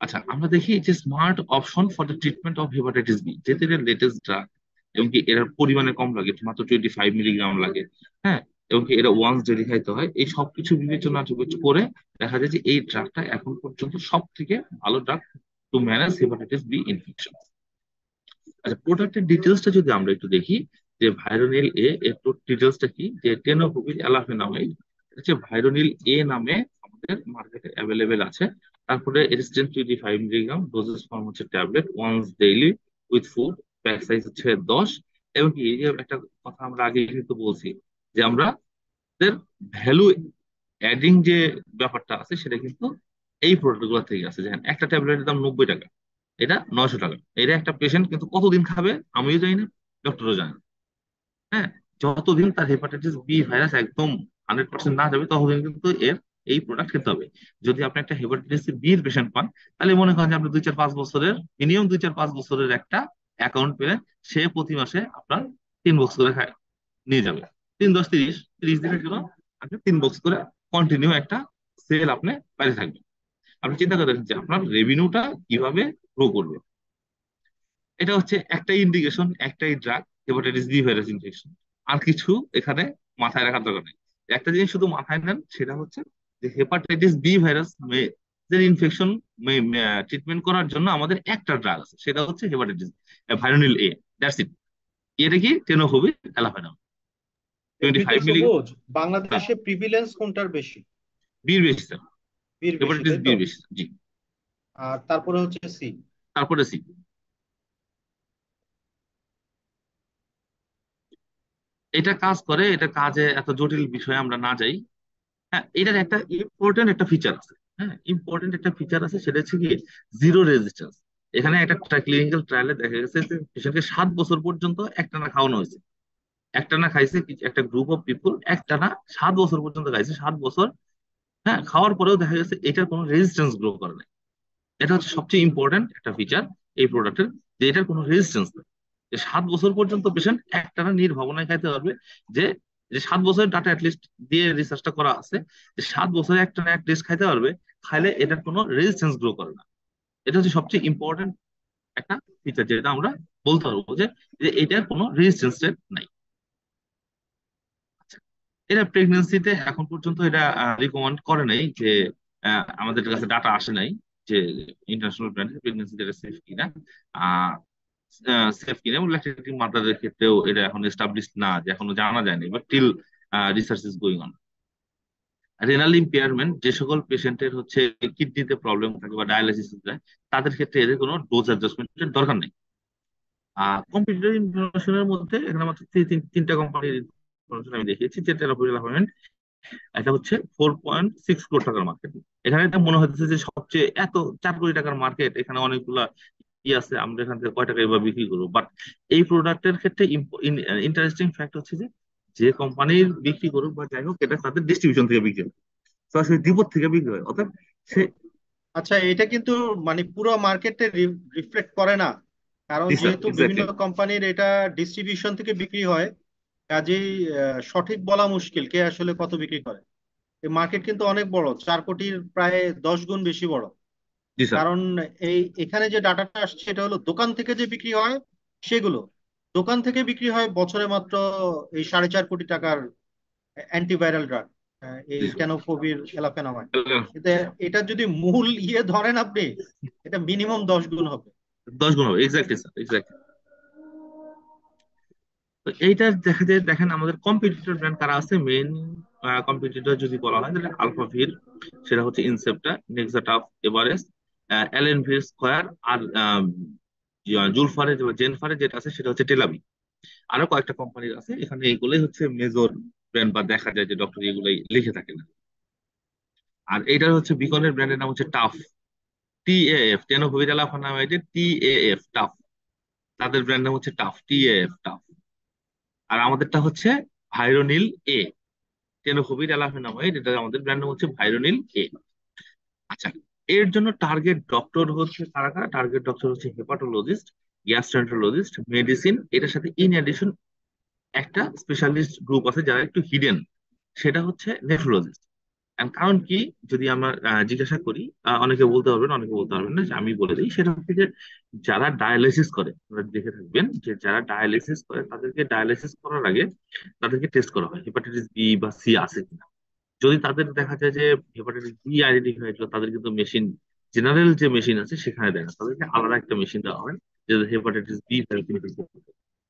আচ্ছা, আমরা দেখি যে smart option for the treatment of hepatitis B, যেহেতু এটা লেটেস্ট ড্রাগ, এবং কি এর পরিমাণে কম লাগে, মাত্র 25 মিলিগ্রাম লাগে। হ্যাঁ, এবং কি এটা ওয়ান্স ডেলি খাইতে হয়। এই সবকিছু বিবেচনা করে দেখা যায় যে এই ড্রাগটা এখন পর্যন্ত সব থেকে ভালো drug to manage hepatitis B infection. আচ্ছা, প্রোডাক্টের ডিটেলসটা যদি আমরা একটু দেখি, যে ভাইরোনিল এ এর ডিটেলসটা কি, যে টেনোকুবির অ্যালাফেনামাইড হচ্ছে ভাইরোনিল এ নামে আমাদের মার্কেটে অ্যাভেলেবেল আছে। তারপরে এর স্ট্রেংথ 25 মিলিগ্রাম, ডোজেস ফর্ম হচ্ছে tablet once daily with food, pack size হচ্ছে 10। এবং কি এই যে একটা কথা আমরা আগে কিন্তু বলছি, যে আমরা ভ্যালু অ্যাডিং যে ব্যাপারটা আছে, সেটা কিন্তু এই প্রোডাক্ট গুলো থেকে আছে। যেমন একটা ট্যাবলেটের দাম 90 টাকা, এটা 900 টাকা। এটা একটা পেশেন্ট কিন্তু কতদিন খাবে, আমিও জানি না, ডক্টরও জানে না। হ্যাঁ, যতদিন তার হেপাটাইটিস বি ভাইরাস একদম 100% না যাবে, ততদিন কিন্তু এই প্রোডাক্ট খেতে হবে। যদি আপনি একটা হেপাটাইটিস বি এর পেশেন্ট পান, তাহলে মনে করেন যে আপনি 2 4 5 বছরের, মিনিমাম 2 4 5 বছরের একটা অ্যাকাউন্ট পেলেন। সে প্রতি মাসে আপনার 3 বক্স করে খায় নিয়ে যাবে। 3 10 30 30 দিনের জন্য আপনি 3 বক্স করে কন্টিনিউ একটা সেল আপনি পাইতে থাকবেন। আপনি চিন্তা করে দেখেন যে আপনার রেভিনিউটা কিভাবে গ্রো করবে। এটা হচ্ছে একটাই ইন্ডিকেশন, একটাই drug, hepatitis B virus infection. আর কিছু এখানে মাথায় রাখার দরকার নেই। একটা জিনিস শুধু মাথায় নেন, সেটা হচ্ছে যে হেপাটাইটিস বি ভাইরাস এর ইনফেকশন ট্রিটমেন্ট করার জন্য আমাদের একটা ড্রাগ আছে, সেটা হচ্ছে হেপাটাইটিস ভাইরোনিল এ। That's it. এটা কি টেনোফোবিক অ্যালাফেনাম, টোয়েন্টি এমনিতে ফাইভ মিলি সবুজ, বাংলাদেশে প্রিভিলেন্স কোনটার বেশি? বির বেশি স্যার, বীর বেশি, হেপাটাইটিস তাই তো? বির বেশি জি। আর তারপরে হচ্ছে সি। তারপরে সি। এটা কাজ করে, এটা কাজে এত জটিল বিষয়ে আমরা না যাই। হ্যাঁ, এটার একটা ইম্পর্টেন্ট একটা ফিচার আছে। হ্যাঁ, ইম্পর্টেন্ট একটা ফিচার আছে, সেটা হচ্ছে কি জিরো রেজিস্ট্যান্স। এখানে একটা ক্লিনিক্যাল ট্রায়ালে দেখা গেছে যে পেশেন্টকে 7 বছর পর্যন্ত একটানা খাওয়ানো হয়েছে। একটানা খাইছে একটা গ্রুপ অফ পিপুল, একটানা 7 বছর পর্যন্ত খাইছে, 7 বছর। হ্যাঁ, খাওয়ার পরেও দেখা গেছে এটার কোনো রেজিস্ট্যান্স গ্রো করে নাই। এটা হচ্ছে সবচেয়ে ইম্পর্টেন্ট একটা ফিচার এই প্রোডাক্টের, যে এটার কোনো রেজিস্ট্যান্স নেই। যে 7 বছর পর্যন্ত পেশেন্ট একটানা নির্ভাবনায় খাইতে পারবে। যে যে 7 বছরের ডাটা অ্যাটলিস্ট দিয়ে রিসার্চটা করা আছে, যে 7 বছরে একটানা টেস্ট খাইতে পারবে, খাইলে এটার কোনো রেজিস্ট্যান্স গ্রো করে না। এটা হচ্ছে সবচেয়ে ইম্পর্টেন্ট একটা ফিচার, যেটা আমরা বলতে পারবো যে যে এটার কোনো রেজিস্ট্যান্স নাই। আচ্ছা, এটা প্রেগনেন্সিতে এখন পর্যন্ত এটা রিকমেন্ড করে নাই, যে আমাদের কাছে ডাটা আসে নাই যে ইন্টারন্যাশনাল ব্র্যান্ড প্রেগনেন্সিতে এটা সেফ কিনা, সেফ কিনা, এবং ল্যাকটেটিং মাদারের ক্ষেত্রেও এটা এখন এস্টাবলিশ না, যে এখনো জানা যায়নি, but till research is going on. Renal impairment যে সকল পেশেন্টের হচ্ছে কিডনিতে প্রবলেম থাকে বা ডায়ালিসিস যায়, তাদের ক্ষেত্রে এদের কোনো ডোজ অ্যাডজাস্টমেন্টের দরকার নেই। কম্পিটিটর ইনফরমেশনের মধ্যে এখানে মাত্র তিনটা কোম্পানির ইনফরমেশন আমি দেখিয়েছি, যেটা এটা হচ্ছে 4.6 কোটি টাকার মার্কেট। এখানে এটা মনে হচ্ছে যে সবচেয়ে এত 4 কোটি টাকার মার্কেট, এখানে অনেকগুলা কি আছে, আমরা এখান থেকে কয় টাকা এবার বিক্রি করবো। বাট এই প্রোডাক্টের ক্ষেত্রে ইন্টারেস্টিং ফ্যাক্ট হচ্ছে যে যে কোম্পানির বিক্রি করুক বা যাই হোক, এটা তাদের ডিস্ট্রিবিউশন থেকে বিক্রি হয়, সরাসরি ডিপোর থেকে বিক্রি হয়, অর্থাৎ সে। আচ্ছা, এটা কিন্তু মানে পুরো মার্কেটে রিফ্লেক্ট করে না, কারণ জি স্যার, যেহেতু বিভিন্ন এক্স্যাক্টলি। কোম্পানির এটা ডিস্ট্রিবিউশন থেকে বিক্রি হয়, কাজেই সঠিক বলা মুশকিল কে আসলে কত বিক্রি করে। এই মার্কেট কিন্তু অনেক বড়, 4 কোটির প্রায় 10 গুণ বেশি বড়। জি স্যার। কারণ এখানে যে ডাটাটা আসছে এটা হলো দোকান থেকে যে বিক্রি হয় সেগুলো। দোকান থেকে বিক্রি হয় বছরে মাত্র এই 4.5 কোটি টাকার অ্যান্টিভাইরাল ড্রাগ, এই জি স্যার। ট্যানোফোভির এলাফেনামাইড। কিন্তু এটা যদি মূল ধরেন আপনি, এটা মিনিমাম 10 গুণ হবে। 10 গুণ হবে, এক্স্যাক্টলি স্যার, এক্স্যাক্টলি। তো এইটা দেখা যায়, দেখেন আমাদের কম্পিটিটর ব্র্যান্ড কারা আছে। মেইন কম্পিটিটর যদি বলা হয় তাহলে আলফাভির, সেটা হচ্ছে ইনসেপ্টা, নেক্সাটাফ, এভারেস্ট, এলএনভির স্কয়ার, আর জুলফারে জেনফারে যেটা আছে সেটা হচ্ছে টেলাবি। আরো কয়েকটা কোম্পানির আছে এখানে, এগুলোই হচ্ছে মেজর ব্র্যান্ড, বা দেখা যায় যে ডক্টর এগুলোই লিখে থাকেন। আর এইটার হচ্ছে বিকনের ব্র্যান্ডের নাম হচ্ছে টাফ, TAF, টেনোভোভিরালাফানামাইডের TAF, টাফ। তাদের ব্র্যান্ড নাম হচ্ছে টাফ, TAF, টাফ। আর আমাদেরটা হচ্ছে ভাইরোনিল এ, টেনোফোভির অ্যালাফেনামাইড, এটা আমাদের ব্র্যান্ড নাম হচ্ছে ভাইরোনিল এ। আচ্ছা, এর জন্য টার্গেট ডক্টর হচ্ছে কারা কারা? টার্গেট ডক্টর হচ্ছে হেপাটোলজিস্ট, গ্যাস্ট্রোএন্টারোলজিস্ট, মেডিসিন, এটার সাথে ইন অ্যাডিশন একটা স্পেশালিস্ট গ্রুপ আছে যারা একটু হিডেন, সেটা হচ্ছে নেফ্রোলজিস্ট। কারণ কি, যদি আমরা জিজ্ঞাসা করি, অনেকে বলতে পারবেন, অনেকে বলতে পারবেন না, যে আমি বলে দিই, সেটা হচ্ছে যে যারা ডায়ালিসিস করে, আপনারা দেখে থাকবেন যে যারা ডায়ালিসিস করে তাদেরকে ডায়ালিসিস করার আগে তাদেরকে টেস্ট করা হয় হেপাটাইটিস বি বা সি আছে কিনা। যদি তাদের দেখা যায় যে হেপাটাইটিস বি আইডেন্টিফাই হয়েছিল, তাদের কিন্তু মেশিন, জেনারেল যে মেশিন আছে সেখানে দেয় না, তাদেরকে আলাদা একটা মেশিন দেওয়া হয়, যে হেপাটাইটিস বি থ্যালাসেমিয়া।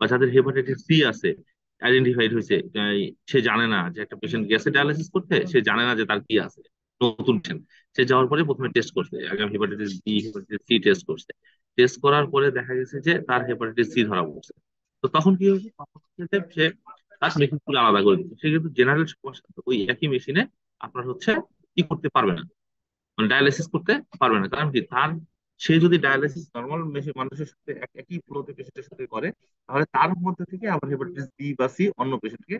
বা যাদের হেপাটাইটিস সি আছে, আইডেন্টিফাইড হয়েছে, সে জানে না যে একটা পেশেন্ট গেছে ডায়ালিসিস করতে, সে জানে না যে তার কি আছে, নতুন patient। সে যাওয়ার পরে প্রথমে টেস্ট করছে, আগে hepatitis B, hepatitis C test করছে। টেস্ট করার পরে দেখা গেছে যে তার হেপাটাইটিস সি ধরা পড়ছে। তো তখন কি হয়েছে, তখন হচ্ছে যে সে তার মেশিন গুলো আলাদা করে দিচ্ছে। সে কিন্তু জেনারেল ওই একই মেশিনে আপনার হচ্ছে কি করতে পারবে না, মানে ডায়ালিসিস করতে পারবে না। কারণ কি, তার, সে যদি ডায়ালিসিস নর্মাল মানুষের সাথে একই ফ্লোতে পেশেন্টের সাথে করে, তাহলে তার মধ্যে থেকে আবার হেপাটাইটিস বি বা সি অন্য পেশেন্টকে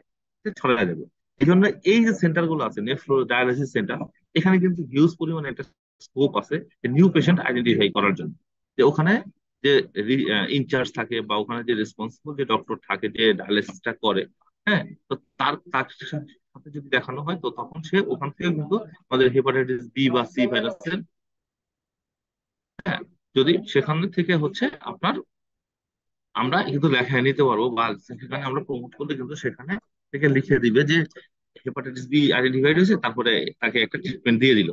ছড়ায় যাবে। এই জন্য এই যে সেন্টার গুলো আছে, নেফ্রো ডায়ালিসিস সেন্টার, এখানে কিন্তু হিউজ পরিমাণে একটা স্কোপ আছে নিউ পেশেন্ট আইডেন্টিফাই করার জন্য। যে ওখানে যে ইনচার্জ থাকে, বা ওখানে যে রেসপন্সিবল যে ডক্টর থাকে যে ডায়ালিসিসটা করে, হ্যাঁ, তো তার সাথে যদি দেখানো হয়, তো তখন সে ওখান থেকে কিন্তু আমাদের হেপাটাইটিস বি বা সি ভাইরাসের, হ্যাঁ, যদি সেখান থেকে হচ্ছে আপনার, আমরা কিন্তু লেখায় নিতে পারবো, বা সেখানে আমরা প্রমোট করলে কিন্তু সেখানে থেকে লিখে দিবে যে হেপাটাইটিস বি আইডেন্টিফাইড হয়েছে, তারপরে তাকে একটা ট্রিটমেন্ট দিয়ে দিল।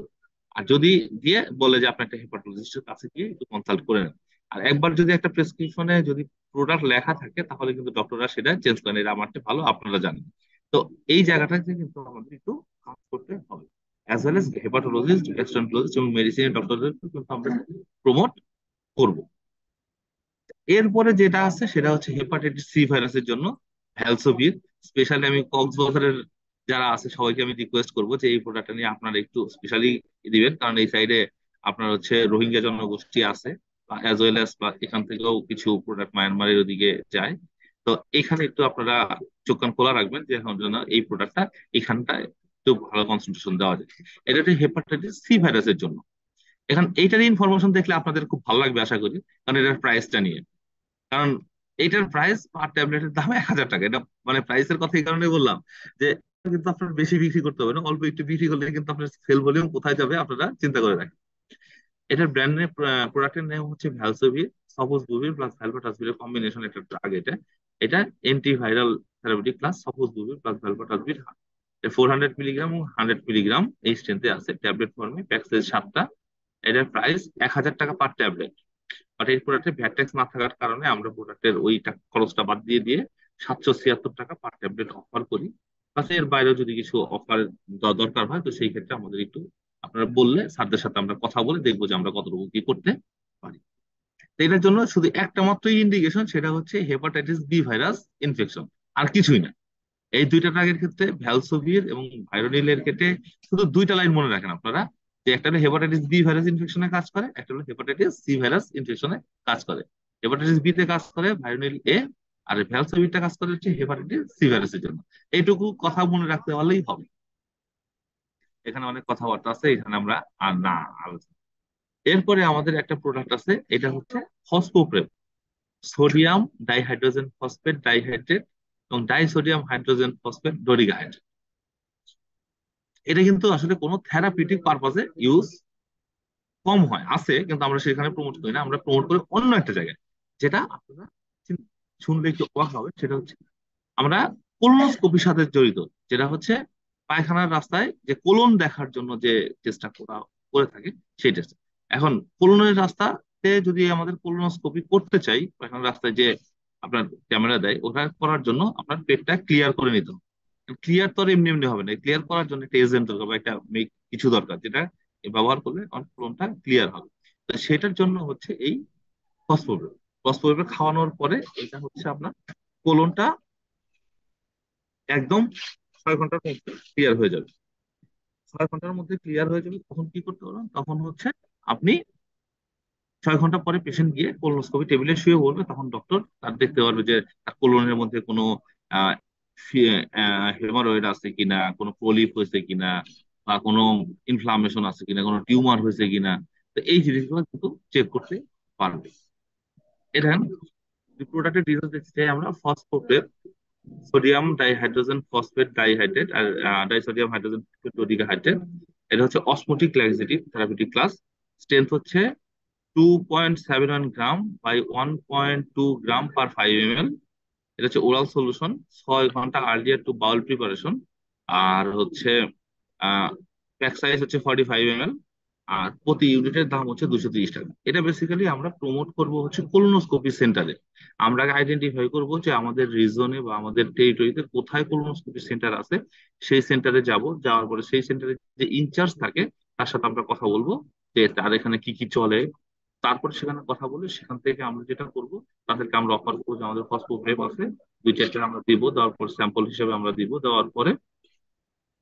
আর যদি দিয়ে বলে যে আপনি একটা হেপাটোলজিস্টের কাছে গিয়ে একটু কনসাল্ট করে নেন। আর একবার যদি একটা প্রেসক্রিপশনে যদি প্রোডাক্ট লেখা থাকে, তাহলে কিন্তু ডক্টররা সেটা চেঞ্জ করেন, এটা আমারটা ভালো, আপনারা জানেন। তো এই জায়গাটাতে কিন্তু আমাদের একটু কাজ করতে হবে, as well as hepatologist, gastroenterologist এবং মেডিসিনের ডক্টরদের কিন্তু আমরা প্রমোট করব। এরপরে যেটা আছে সেটা হচ্ছে হেপাটাইটিস সি ভাইরাসের জন্য ভ্যালসোভির। স্পেশালি আমি কক্সবাজারের যারা আছে সবাইকে আমি রিকোয়েস্ট করবো যে এই প্রোডাক্টটা নিয়ে আপনারা একটু স্পেশালি দিবেন, কারণ এই সাইডে আপনার হচ্ছে রোহিঙ্গা জনগোষ্ঠী আছে। অ্যাজ ওয়েল অ্যাজ এখান থেকেও কিছু প্রোডাক্ট মায়ানমারের ওদিকে যায়। তো এখানে একটু আপনারা চোখ কান খোলা রাখবেন যে এখন যেন এই প্রোডাক্টটা এখানটায় একটু ভালো কনসেন্ট্রেশন দেওয়া যায়। এটা হচ্ছে হেপাটাইটিস সি ভাইরাসের জন্য। এখন এইটার ইনফরমেশন দেখলে আপনাদের খুব ভালো লাগবে আশা করি, কারণ এটার প্রাইসটা নিয়ে। কারণ এটার প্রাইস পার ট্যাবলেটের দাম 1,000 টাকা। এটা মানে প্রাইসের কথা এই কারণে বললাম যে কিন্তু আপনার বেশি বিক্রি করতে হবে না, অল্প একটু বিক্রি করলে কিন্তু আপনার সেল ভলিউম কোথায় যাবে আপনারা চিন্তা করে রাখেন। এটার ব্র্যান্ড নেম, প্রোডাক্টের নেম হচ্ছে ভ্যালসোভির, সফোজবুভির প্লাস ভ্যালভোটাসভিরের কম্বিনেশন একটা ড্রাগ। এটা এটা antiviral therapeutic class sofosbuvir plus velpatasvir 400 milligram এবং 100 মিলিগ্রাম এই স্ট্রেন্থে আছে ট্যাবলেট ফর্মে, প্যাক সাইজ 7টা। এটার প্রাইস 1,000 টাকা পার ট্যাবলেট। বাট এই প্রোডাক্টে ভ্যাট ট্যাক্স না থাকার কারণে আমরা প্রোডাক্টের ওই খরচটা বাদ দিয়ে দিয়ে 776 টাকা পার ট্যাবলেট অফার করি। প্লাস এর বাইরেও যদি কিছু অফার দরকার হয় তো সেই ক্ষেত্রে আমাদের একটু আপনারা বললে স্যারদের সাথে আমরা কথা বলে দেখবো যে আমরা কতটুকু কি করতে পারি। তো এটার জন্য শুধু একটা মাত্রই ইন্ডিকেশন, সেটা হচ্ছে হেপাটাইটিস বি ভাইরাস ইনফেকশন, আর কিছুই না। এই দুইটা ড্রাগের ক্ষেত্রে ভ্যালসোভির এবং ভাইরোনিলের ক্ষেত্রে শুধু দুইটা লাইন মনে রাখেন আপনারা, যে একটা হলো হেপাটাইটিস বি ভাইরাস ইনফেকশনে কাজ করে, একটা হলো হেপাটাইটিস সি ভাইরাস ইনফেকশনে কাজ করে। হেপাটাইটিস বি তে কাজ করে ভাইরোনিল এ, আর ভ্যালসোভিরটা কাজ করে হচ্ছে হেপাটাইটিস সি ভাইরাসের জন্য। এইটুকু কথা মনে রাখতে পারলেই হবে। এখানে অনেক কথাবার্তা আছে, এখানে আমরা আর না আলোচনা। এরপরে আমাদের একটা প্রোডাক্ট আছে, এটা হচ্ছে ফসফোপ্রেপ, সোডিয়াম ডাইহাইড্রোজেন ফসফেট ডাইহাইড্রেট এবং ডাইসোডিয়াম হাইড্রোজেন ফসফেট ডোডিহাইড্রেট। এটা কিন্তু আসলে কোনো থেরাপিউটিক পারপাজে ইউজ কম হয়, আছে কিন্তু আমরা সেখানে প্রমোট করি না, আমরা প্রমোট করি অন্য একটা জায়গায়। যেটা আপনারা শুনলে একটু অবাক হবে, সেটা হচ্ছে আমরা কোলোনোস্কোপির সাথে জড়িত। যেটা হচ্ছে পায়খানার রাস্তায় যে কোলন দেখার জন্য যে টেস্টটা করে থাকে সেই টেস্ট। এখন কোলনের রাস্তাতে যদি আমাদের কোলোনোস্কোপি করতে চাই, পায়খানার রাস্তায় যে আপনার ক্যামেরা দেয়, ওটা করার জন্য আপনার পেটটা ক্লিয়ার করে নিতে হবে। ক্লিয়ার তো আর এমনি এমনি হবে না, ক্লিয়ার করার জন্য একটা এজেন্ট দরকার বা একটা কিছু দরকার, যেটা ব্যবহার করলে আমার কোলনটা ক্লিয়ার হবে। তো সেটার জন্য হচ্ছে এই ফসফোরিক। ফসফোরিক খাওয়ানোর পরে এটা হচ্ছে আপনার কোলনটা একদম 6 ঘন্টার মধ্যে ক্লিয়ার হয়ে যাবে। 6 ঘন্টার মধ্যে ক্লিয়ার হয়ে যাবে, তখন কি করতে পারবেন, তখন হচ্ছে আপনি 6 ঘন্টা পরে পেশেন্ট গিয়ে কোলোনোস্কোপি টেবিলে শুয়ে বলবে, তখন ডক্টর তার দেখতে পারবে যে তার কোলনের মধ্যে কোনো হেমারয়েড আছে কিনা, কোনো পলিপ হয়েছে কিনা, বা কোনো ইনফ্লামেশন আছে কিনা, কোনো টিউমার হয়েছে কিনা। তো এই জিনিসগুলো কিন্তু চেক করতে পারবে। এটা প্রোডাক্টের ডিটেলস দেখতে চাই আমরা, ফসফোপ্রেপ, সোডিয়াম ডাইহাইড্রোজেন ফসফেট ডাইহাইড্রেট আর ডাইসোডিয়াম হাইড্রোজেন হাইড্রেট। এটা হচ্ছে osmotic laxative therapeutic class. Strength হচ্ছে 2.71 গ্রাম বাই 1.2 গ্রাম পার 5 ml। এটা হচ্ছে ওরাল সলিউশন, 6 ঘন্টা আর্লিয়ার টু বাউল প্রিপারেশন। আর হচ্ছে প্যাক সাইজ হচ্ছে 45 ml। আর প্রতি ইউনিটের দাম হচ্ছে 230 টাকা। এটা বেসিক্যালি আমরা প্রমোট করব হচ্ছে কোলোনোস্কোপি সেন্টারে। আমরা আইডেন্টিফাই করব যে আমাদের রিজনে বা আমাদের টেরিটরিতে কোথায় কোলোনোস্কোপি সেন্টার আছে, সেই সেন্টারে যাব। যাওয়ার পরে সেই সেন্টারে যে ইনচার্জ থাকে তার সাথে আমরা কথা বলবো যে তার এখানে কি কি চলে। তারপরে সেখানে কথা বলে সেখান থেকে আমরা যেটা করব, তাদেরকে আমরা অফার করবো যে আমাদের ফসফোপ্রেপ আছে, 2-4টা আমরা দিব, দেওয়ার পর স্যাম্পল হিসেবে আমরা দিব, দেওয়ার পরে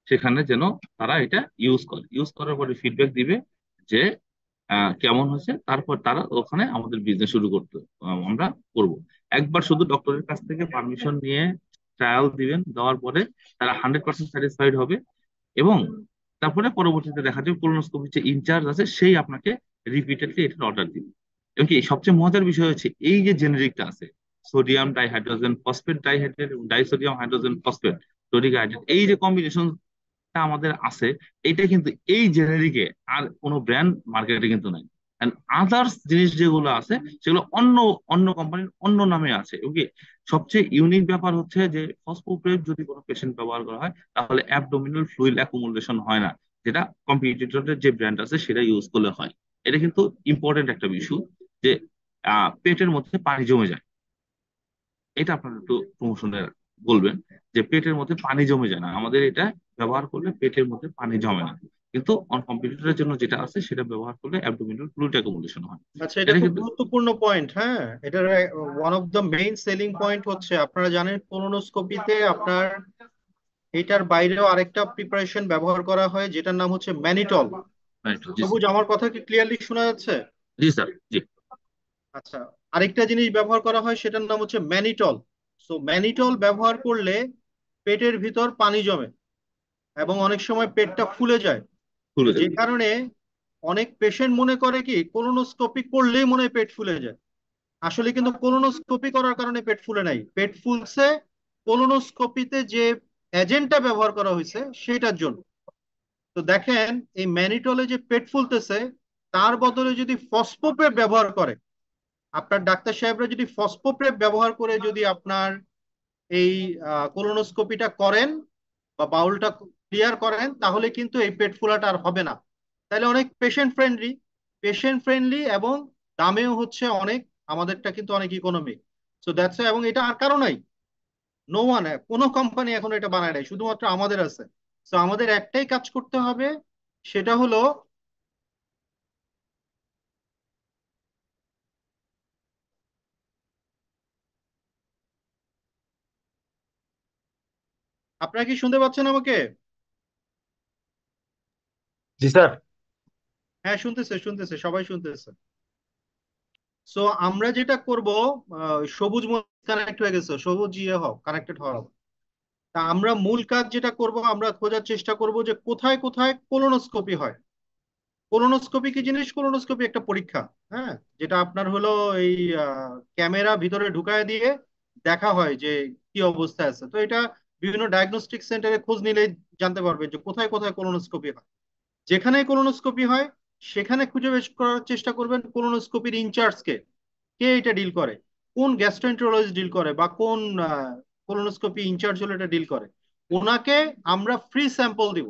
সেখানে যেন তারা এটা ইউজ করে, ইউজ করার পরে ফিডব্যাক দিবে যে কেমন হয়েছে। তারপর তারা ওখানে আমাদের বিজনেস শুরু করতে আমরা করব। একবার শুধু ডক্টরের কাছ থেকে পারমিশন নিয়ে ট্রায়াল দিবেন, দেওয়ার পরে তারা 100% স্যাটিসফাইড হবে। এবং তারপরে পরবর্তীতে দেখা যাবে কোলোনোস্কোপি যে ইনচার্জ আছে সেই আপনাকে রিপিটেডলি এটার অর্ডার দিবে। এবং কি সবচেয়ে মজার বিষয় হচ্ছে এই যে জেনেরিকটা আছে, সোডিয়াম ডাইহাইড্রোজেন ফসফেট ডাইহাইড্রেট এবং disodium hydrogen phosphate toric hydrate, এই যে কম্বিনেশন আমাদের আছে, এটা কিন্তু এই জেনেরিকে আর কোনো ব্র্যান্ড মার্কেটে কিন্তু নাই। আদার্স জিনিস যেগুলো আছে সেগুলো অন্য অন্য কোম্পানির অন্য নামে আছে। ওকে, সবচেয়ে ইউনিক ব্যাপার হচ্ছে যে ফসফোপ্রেপ যদি কোনো পেশেন্ট ব্যবহার করা হয় তাহলে অ্যাবডোমিনাল ফ্লুইড অ্যাকুমুলেশন হয় না, যেটা কম্পিটিটরের যে ব্র্যান্ড আছে সেটা ইউজ করলে হয়। এটা কিন্তু ইম্পর্টেন্ট একটা ইস্যু যে পেটের মধ্যে পানি জমে যায়। এটা আপনারা একটু প্রমোশনে বলবেন যে পেটের মধ্যে পানি জমে যায় না, আমাদের এটা ব্যবহার করলে পেটের মধ্যে পানি জমে না। কিন্তু অন কম্পিউটারের জন্য যেটা আছে সেটা ব্যবহার করলে অ্যাবডোমিনাল ফ্লুইড অ্যাকুমুলেশন হয়। আচ্ছা, এটা এটা খুব কিন্তু গুরুত্বপূর্ণ পয়েন্ট। হ্যাঁ, এটার one of the main selling point হচ্ছে আপনারা জানেন কোলোনোস্কোপিতে আপনার এটার বাইরেও আরেকটা প্রিপারেশন ব্যবহার করা হয় যেটার নাম হচ্ছে ম্যানিটল। right, জি সবুজ, স্যার। আমার কথা কি ক্লিয়ারলি শোনা যাচ্ছে? জি স্যার, জি। আচ্ছা, আরেকটা জিনিস ব্যবহার করা হয় সেটার নাম হচ্ছে ম্যানিটল। সো ম্যানিটল ব্যবহার করলে পেটের ভিতর পানি জমে এবং অনেক সময় পেটটা ফুলে যায়। খুলে যে যাবে। কারণে অনেক পেশেন্ট মনে করে কি কোলোনোস্কোপি করলেই মনে হয় পেট ফুলে যায়। আসলে কিন্তু কোলোনোস্কোপি করার কারণে পেট ফুলে নাই, পেট ফুলছে কোলোনোস্কোপিতে যে এজেন্টটা ব্যবহার করা হয়েছে সেটার জন্য। তো দেখেন, এই ম্যানিটলে যে পেট ফুলতেছে তার বদলে যদি ফসফোপ্রেপ ব্যবহার করে, আপনার ডাক্তার সাহেবরা যদি ফসফোপ্রেপ ব্যবহার করে যদি আপনার এই কোলোনোস্কোপিটা করেন বা বাউলটা ক্লিয়ার করেন, তাহলে কিন্তু এই পেট ফোলাটা আর হবে না। তাহলে অনেক পেশেন্ট ফ্রেন্ডলি এবং দামেও হচ্ছে অনেক, আমাদেরটা কিন্তু অনেক ইকোনমিক। সো দ্যাটস, এবং এটা আর কারো নাই, নো ওয়ান, কোনো কোম্পানি এখন এটা বানায় নাই, শুধুমাত্র আমাদের আছে। সো আমাদের একটাই কাজ করতে হবে, সেটা হলো আপনারা কি শুনতে পাচ্ছেন আমাকে? জি স্যার। হ্যাঁ, শুনতেছে শুনতেছে, সবাই শুনতেছে। সো আমরা যেটা করব, সবুজ কানেক্ট হয়ে গেছে, সবুজ ইয়ে হও, কানেক্টেড হওয়া। তা আমরা মূল কাজ যেটা করব, আমরা খোঁজার চেষ্টা করব যে কোথায় কোথায় কোলোনোস্কোপি হয়। কোলোনোস্কোপি কি জিনিস? কোলোনোস্কোপি একটা পরীক্ষা, হ্যাঁ, যেটা আপনার হলো এই ক্যামেরা ভিতরে ঢুকায় দিয়ে দেখা হয় যে কি অবস্থায় আছে। তো এটা বিভিন্ন ডায়াগনস্টিক সেন্টারে খোঁজ নিলেই জানতে পারবে যে কোথায় কোথায় কোলোনোস্কোপি হয়। যেখানে কোলোনোস্কোপি হয় সেখানে খুঁজে বের করার চেষ্টা করবেন কোলোনোস্কোপির ইনচার্জ কে, কে এটা ডিল করে, কোন গ্যাস্ট্রোএন্টারোলজিস্ট ডিল করে, বা কোন কোলোনোস্কোপি ইনচার্জ হলে এটা ডিল করে। ওনাকে আমরা ফ্রি স্যাম্পল দিব।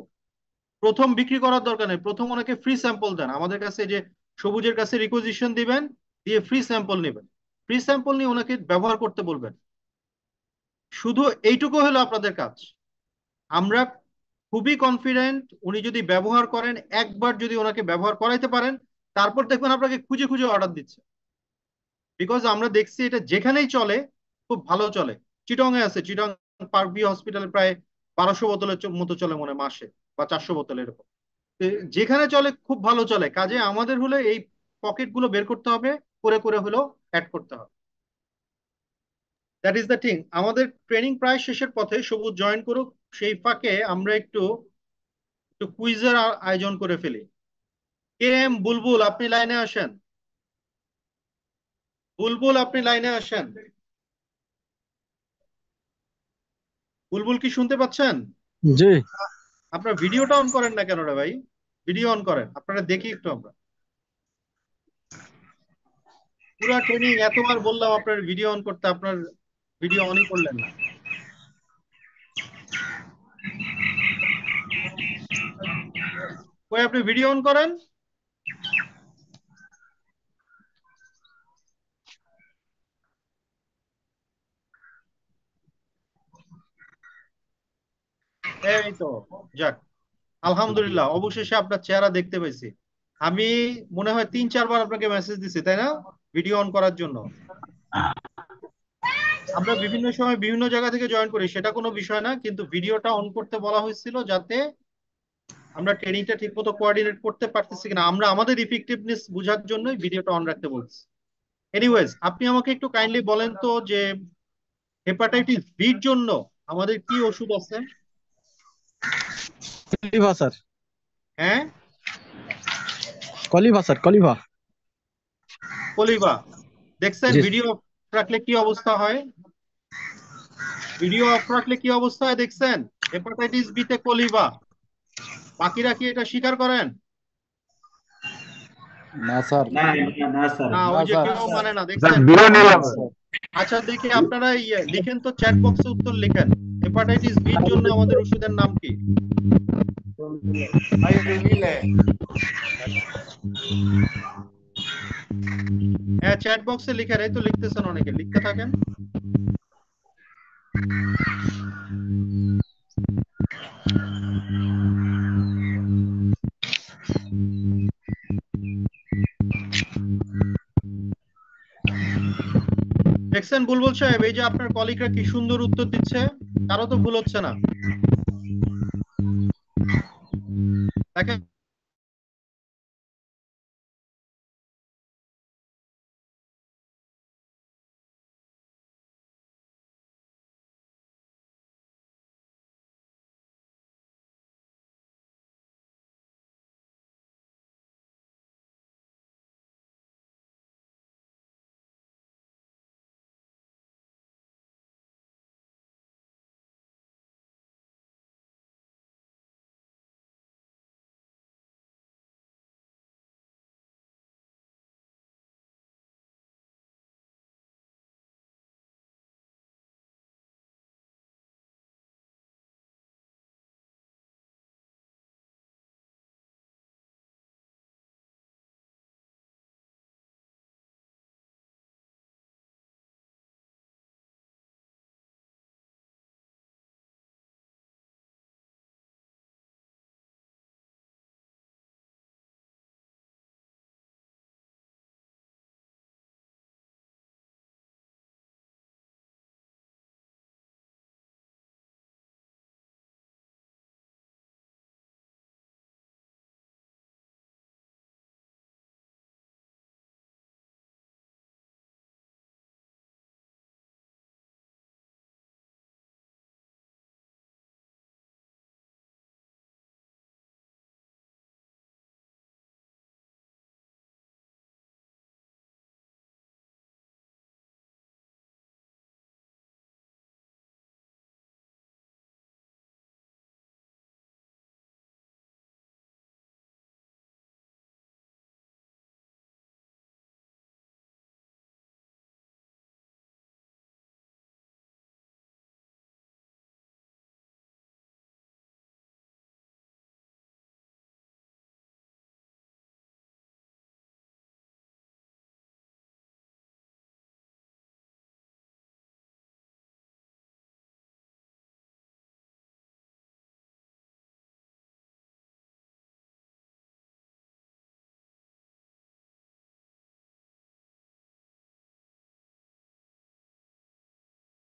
প্রথম বিক্রি করার দরকার নেই, প্রথম ওনাকে ফ্রি স্যাম্পল দেন আমাদের কাছে, যে সবুজের কাছে রিকোজিশন দিবেন, দিয়ে ফ্রি স্যাম্পল নেবেন। ফ্রি স্যাম্পল নিয়ে ওনাকে ব্যবহার করতে বলবেন। শুধু এইটুকু হলো আপনাদের কাজ। আমরা খুবই কনফিডেন্ট উনি যদি ব্যবহার করেন, একবার যদি ওনাকে ব্যবহার করাইতে পারেন, তারপর দেখবেন আপনাকে খুঁজে খুঁজে অর্ডার দিচ্ছে। বিকজ আমরা দেখছি এটা যেখানেই চলে খুব ভালো চলে। চিটং এ আছে, চিটং পার্ক ভিউ হসপিটালে প্রায় 1200 বোতলের মতো চলে মনে হয় মাসে, বা 400 বোতল এরকম। তো যেখানে চলে খুব ভালো চলে, কাজে আমাদের হলে এই পকেট গুলো বের করতে হবে, করে করে হলেও অ্যাড করতে হবে। That is the thing. আমাদের ট্রেনিং প্রায় শেষের পথে, সবুজ জয়েন করুক। সেই ফাঁকে আমরা একটু একটু কুইজের আয়োজন করে ফেলি। কে এম বুলবুল, আপনি লাইনে আসেন। বুলবুল, আপনি লাইনে আসেন। বুলবুল, কি শুনতে পাচ্ছেন? জি আপনার ভিডিওটা অন করেন না কেন রে ভাই? ভিডিও অন করেন, আপনারা দেখি একটু আমরা। পুরা ট্রেনিং এতবার বললাম আপনার ভিডিও অন করতে, আপনার ভিডিও অনই করলেন না। কই, আপনি ভিডিও অন করেন। এই তো, যাক, আলহামদুলিল্লাহ, অবশেষে আপনার চেহারা দেখতে পেয়েছি। আমি মনে হয় 3-4 বার আপনাকে মেসেজ দিছি, তাই না, ভিডিও অন করার জন্য। আমরা বিভিন্ন সময় বিভিন্ন জায়গা থেকে জয়েন করি, সেটা কোনো বিষয় না, কিন্তু ভিডিওটা অন করতে বলা হয়েছিল যাতে আমরা ট্রেনিংটা ঠিক মতো কোঅর্ডিনেট করতে পারতেছি কিনা, আমরা আমাদের ইফেক্টিভনেস বোঝার জন্যই ভিডিওটা অন রাখতে বলছি। এনিওয়েজ, আপনি আমাকে একটু কাইন্ডলি বলেন তো যে হেপাটাইটিস বির জন্য আমাদের কি ওষুধ আছে? কলিভা স্যার। হ্যাঁ, কলিভা স্যার, কলিভা। কলিবা। দেখছেন জি ভিডিও রাখলে কি অবস্থা হয়? ভিডিও অফ রাখলে কি অবস্থা হয় দেখছেন? হেপাটাইটিস বি তে কলিবা। বাকিরা কি এটা স্বীকার করেন? না স্যার। না না না স্যার। না, না ওই যে স্যার। কেউ মানে না, স্যার দেখছেন কেউ বিরো মানে নিলাম না। স্যার। আচ্ছা, দেখি আপনারা ইয়ে লিখেন তো, চ্যাট বক্সে উত্তর লিখেন। হেপাটাইটিস বির জন্য আমাদের ওষুধের নাম কি? হ্যাঁ, চ্যাট বক্সে লিখেন, এই তো লিখতেছেন, অনেকে লিখতে থাকেন। দেখছেন বুলবুল সাহেব, এই যে আপনার কলিগরা কি সুন্দর উত্তর দিচ্ছে, কারো তো ভুল হচ্ছে না। দেখেন